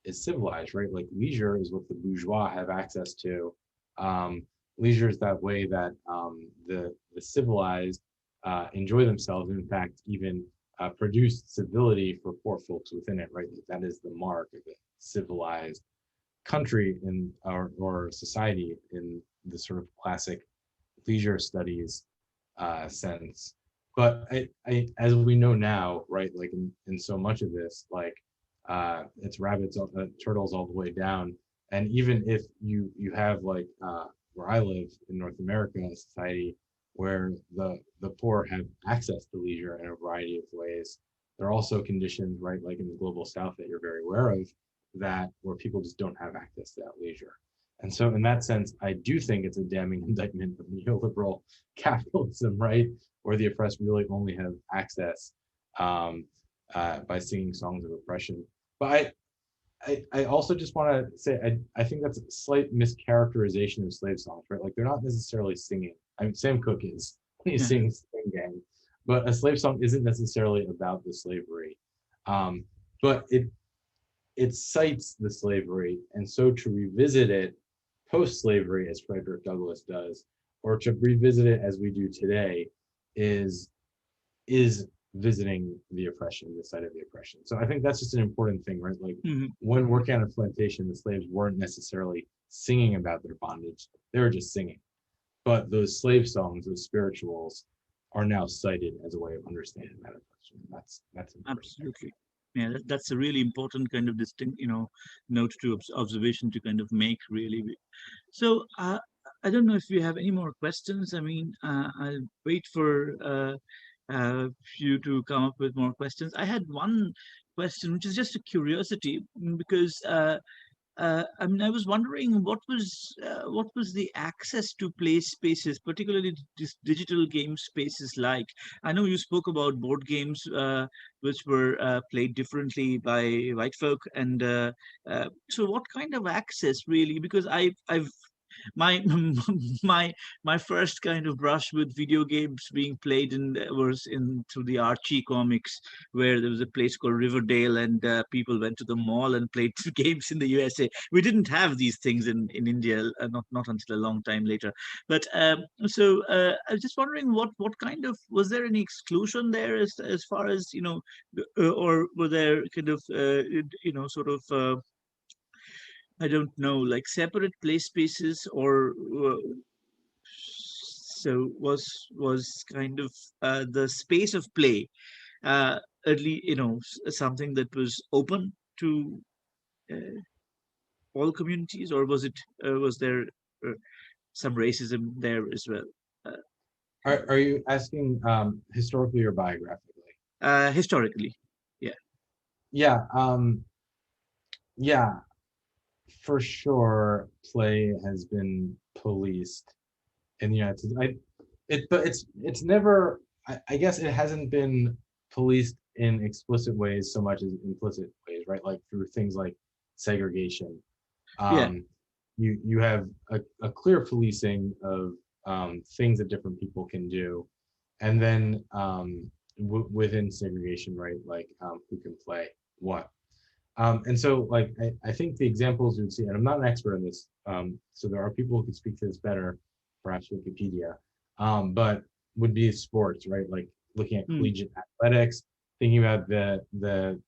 is civilized, right? Like leisure is what the bourgeois have access to. Leisure is that way that the civilized enjoy themselves, and in fact even produce civility for poor folks within it, right? That is the mark of a civilized country in or society in the sort of classic leisure studies sense. But I as we know now, right, like in so much of this, like it's rabbits, turtles all the way down. And even if you have like where I live in North America, a society where the poor have access to leisure in a variety of ways, there are also conditions, right, like in the global South that you're very aware of, that where people just don't have access to that leisure. And so in that sense, I do think it's a damning indictment of neoliberal capitalism, right, where the oppressed really only have access by singing songs of oppression. But I also just want to say, I think that's a slight mischaracterization of slave songs, right? Like they're not necessarily singing. I mean, Sam Cooke is when he sings Swing Gang, but a slave song isn't necessarily about the slavery. But it cites the slavery, and so to revisit it post-slavery, as Frederick Douglass does, or to revisit it as we do today, is visiting the oppression, the site of the oppression. So I think that's just an important thing, right? Like Mhm. when working on a plantation, the slaves weren't necessarily singing about their bondage; they were just singing. But those slave songs, those spirituals, are now cited as a way of understanding that oppression. That's important. Absolutely. Yeah, that's a really important kind of distinct, note to observation to kind of make really. So I don't know if you have any more questions. I mean, I'll wait for you to come up with more questions. I had one question, which is just a curiosity, because I mean, I was wondering what was the access to play spaces, particularly digital game spaces like. I know you spoke about board games, which were played differently by white folk, and so what kind of access really? Because I've my my first kind of brush with video games being played in was in through the Archie comics, where there was a place called Riverdale, and people went to the mall and played games in the USA. We didn't have these things in India, not until a long time later. But so I was just wondering, what kind of, was there any exclusion there as far as or were there kind of sort of I don't know, like separate play spaces, or so was kind of the space of play early, something that was open to uh, all communities, or was there uh, some racism there as well? Uh, Are you asking historically or biographically? Historically, yeah. Yeah, yeah, for sure. Play has been policed in the United States. But it's never. I guess it hasn't been policed in explicit ways so much as implicit ways, right? Like through things like segregation. Yeah. You have a clear policing of things that different people can do, and then within segregation, right? Like who can play what. And so, like, I think the examples you would see, and I'm not an expert in this, so there are people who can speak to this better, perhaps Wikipedia, but would be sports, right? Like looking at Mm, collegiate athletics, thinking about the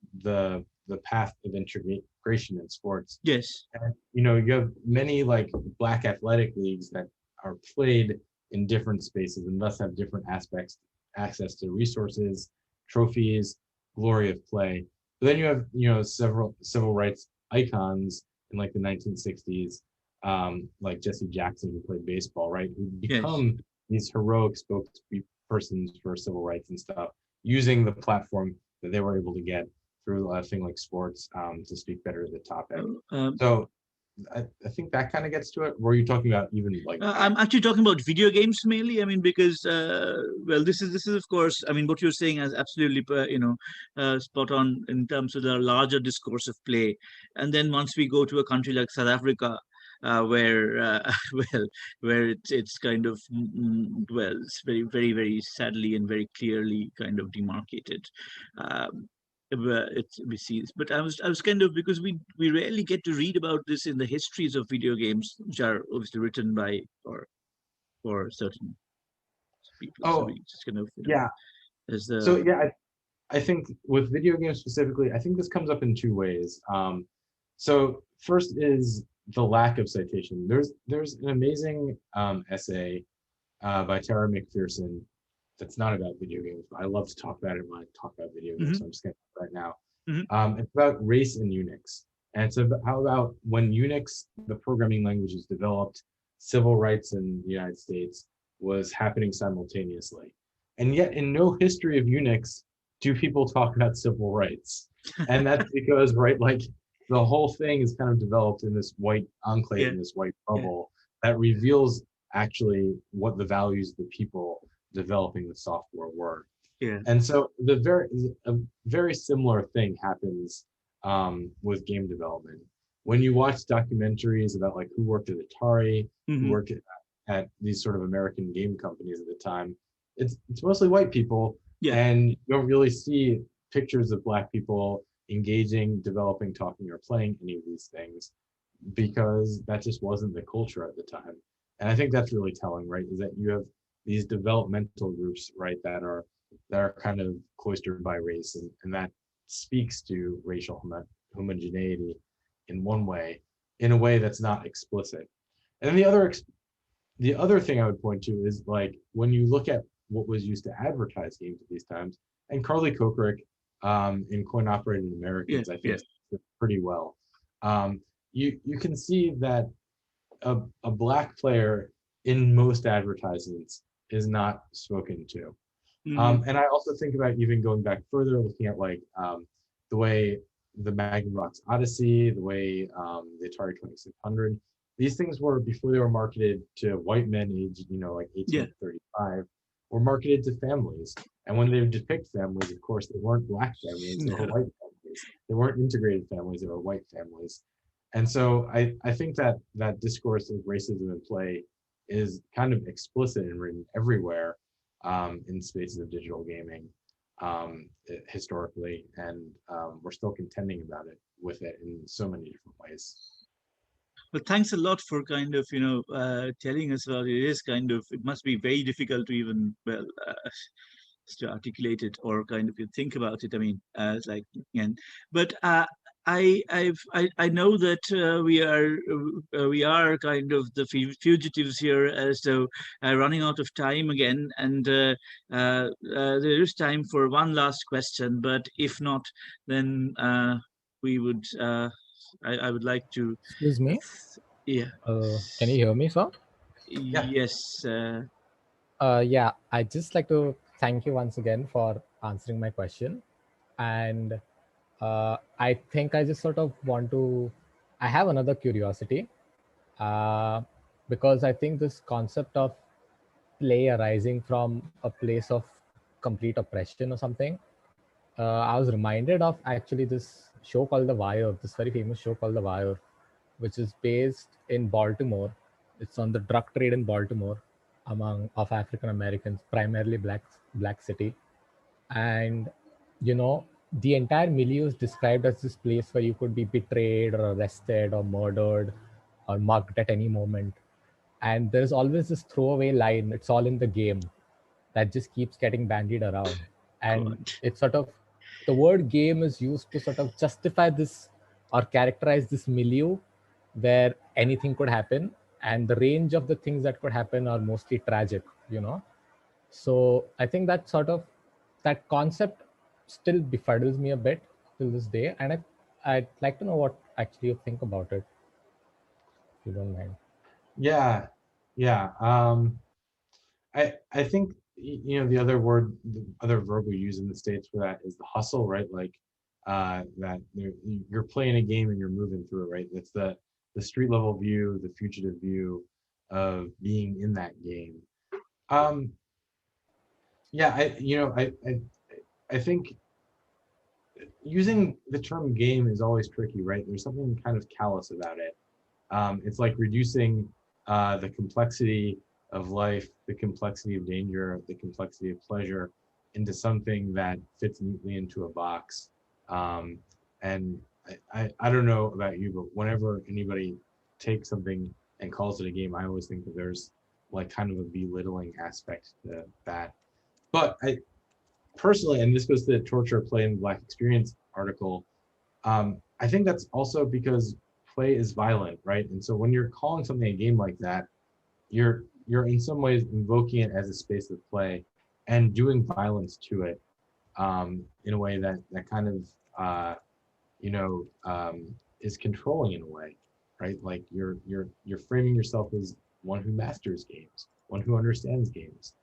path of integration in sports. yes. And, you have many like Black athletic leagues that are played in different spaces and thus have different aspects, access to resources, trophies, glory of play. But then you have, several civil rights icons in like the 1960s, like Jesse Jackson, who played baseball, right? Who Yes. become these heroic spokespersons for civil rights and stuff, using the platform that they were able to get through a thing like sports to speak better to the topic. Um, So I think that kind of gets to it. Were you talking about even like I'm actually talking about video games mainly. I mean, because well, this is of course. I mean, what you're saying is absolutely spot on in terms of the larger discourse of play. And then once we go to a country like South Africa, where well, where it's kind of well, it's very very very sadly and very clearly kind of demarcated. Um, we see this, but I was kind of, because we rarely get to read about this in the histories of video games, which are obviously written by or for certain people. So oh we just kind of yeah. as So the yeah, I think with video games specifically, I think this comes up in two ways. So first is the lack of citation. There's an amazing essay by Tara McPherson that's not about video games, but I love to talk about it when I talk about video games. So I'm just going to right now. Mhm. It's about race in Unix, and it's about how about when Unix, the programming language, is developed, civil rights in the United States was happening simultaneously, and yet in no history of Unix do people talk about civil rights, and that's because right, like the whole thing is kind of developed in this white enclave, yeah in this white yeah bubble that reveals actually what the values of the people developing the software were. yeah And so a very similar thing happens with game development. When you watch documentaries about like who worked at Atari, who hmm worked at these sort of American game companies at the time, it's mostly white people, yeah and you don't really see pictures of Black people engaging, developing, talking, or playing any of these things because that just wasn't the culture at the time. And I think that's really telling, right? Is that you have these developmental groups, right, that are that are kind of cloistered by race, and that speaks to racial homogeneity in one way, in a way that's not explicit. And the other thing I would point to is like when you look at what was used to advertise games at these times, and Carly Kokrick in Coin Operated Americans, I think pretty well. You can see that a black player in most advertisements is not spoken to. And I also think about even going back further, looking at like the way the Magnavox Odyssey, the way the Atari 2600, these things were, before they were marketed to white men aged, like 18 to 35, were marketed to families. And when they would depict families, of course, they weren't black families, they were white families. They weren't integrated families, they were white families. And so I think that that discourse of racism in play is kind of explicit and written everywhere in spaces of digital gaming historically, and we're still contending about it with it in so many different ways. Well, thanks a lot for kind of telling us about it. It is kind of, it must be very difficult to even to articulate it or kind of think about it. I mean, it's like, but I know that we are kind of the fugitives here, so running out of time again, and there is time for one last question. But if not, then we would. I would like to. Excuse me. Yeah. Can you hear me, sir? Yes. Yeah, I just like to thank you once again for answering my question, and I think I just sort of want to. I have another curiosity, because I think this concept of play arising from a place of complete oppression or something. I was reminded of actually this show called The Wire, this very famous show called The Wire, which is based in Baltimore. It's on the drug trade in Baltimore of African Americans, primarily black city. And, the entire milieu is described as this place where you could be betrayed or arrested or murdered or mugged at any moment. And there's always this throwaway line, it's all in the game, that just keeps getting bandied around. And it's sort of, the word game is used to sort of justify this or characterize this milieu where anything could happen, and the range of the things that could happen are mostly tragic, So I think that sort of, that concept still befuddles me a bit till this day, and I'd like to know what actually you think about it, if you don't mind. Yeah. I think the other verb we use in the States for that is the hustle, right? Like that you're playing a game and you're moving through it, right? That's the street level view, the fugitive view of being in that game. I think using the term game is always tricky, right? There's something kind of callous about it. It's like reducing the complexity of life, the complexity of danger, the complexity of pleasure into something that fits neatly into a box. And I don't know about you, but whenever anybody takes something and calls it a game, I always think that there's like kind of a belittling aspect to that. But I personally, and this goes to the Torture, Play, and Black Experience article, I think that's also because play is violent, right? And so when you're calling something a game like that, you're in some ways invoking it as a space of play and doing violence to it in a way that kind of is controlling in a way, right? Like you're framing yourself as one who masters games, one who understands games.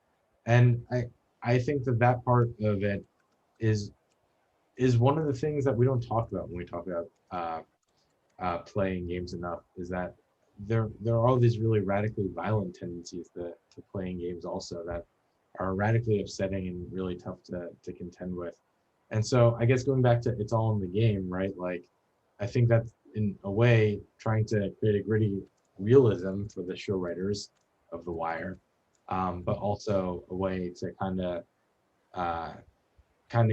And I think that part of it is one of the things that we don't talk about when we talk about playing games enough, is that there are all these really radically violent tendencies to playing games also that are radically upsetting and really tough to contend with. And so I guess going back to it's all in the game, right? Like I think that's in a way trying to create a gritty realism for the show writers of The Wire, but also a way to kind of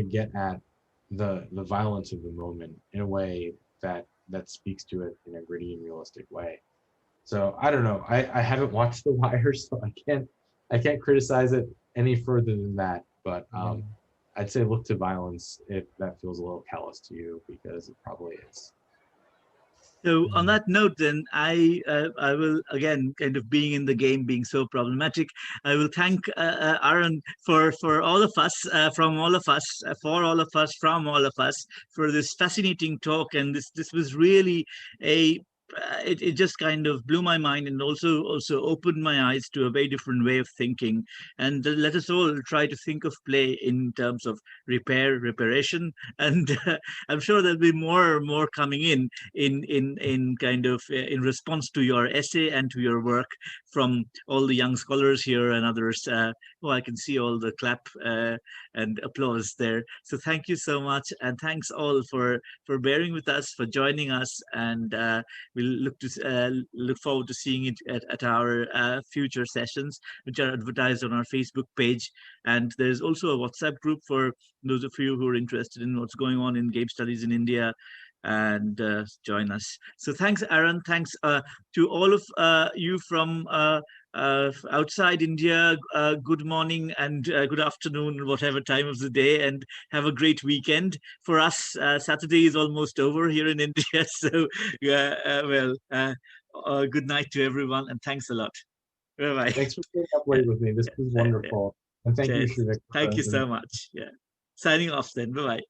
get at the violence of the moment in a way that speaks to it in a gritty and realistic way. So I don't know. I haven't watched The Wire, so I can't criticize it any further than that. But I'd say look to violence if that feels a little callous to you, because it probably is. So on that note, then I will again, kind of being in the game being so problematic, I will thank Aaron for all of us, from all of us, for all of us, from all of us, for this fascinating talk. And this was really a it just kind of blew my mind, and also opened my eyes to a very different way of thinking. And let us all try to think of play in terms of reparation, and I'm sure there'll be more coming in kind of in response to your essay and to your work from all the young scholars here and others. Oh, I can see all the clap and applause there. So thank you so much, and thanks all for bearing with us, for joining us, and we'll look forward to seeing it at our future sessions, which are advertised on our Facebook page. And there's also a WhatsApp group for those of you who are interested in what's going on in game studies in India, and join us. So thanks, Aaron. Thanks to all of you from outside India. Good morning and good afternoon, whatever time of the day, and have a great weekend. For us, Saturday is almost over here in India. So good night to everyone, and thanks a lot. Bye-bye. Thanks for staying up late with me. This was wonderful. And thank you, Shivik. Thank you so much. Yeah. Signing off then. Bye-bye.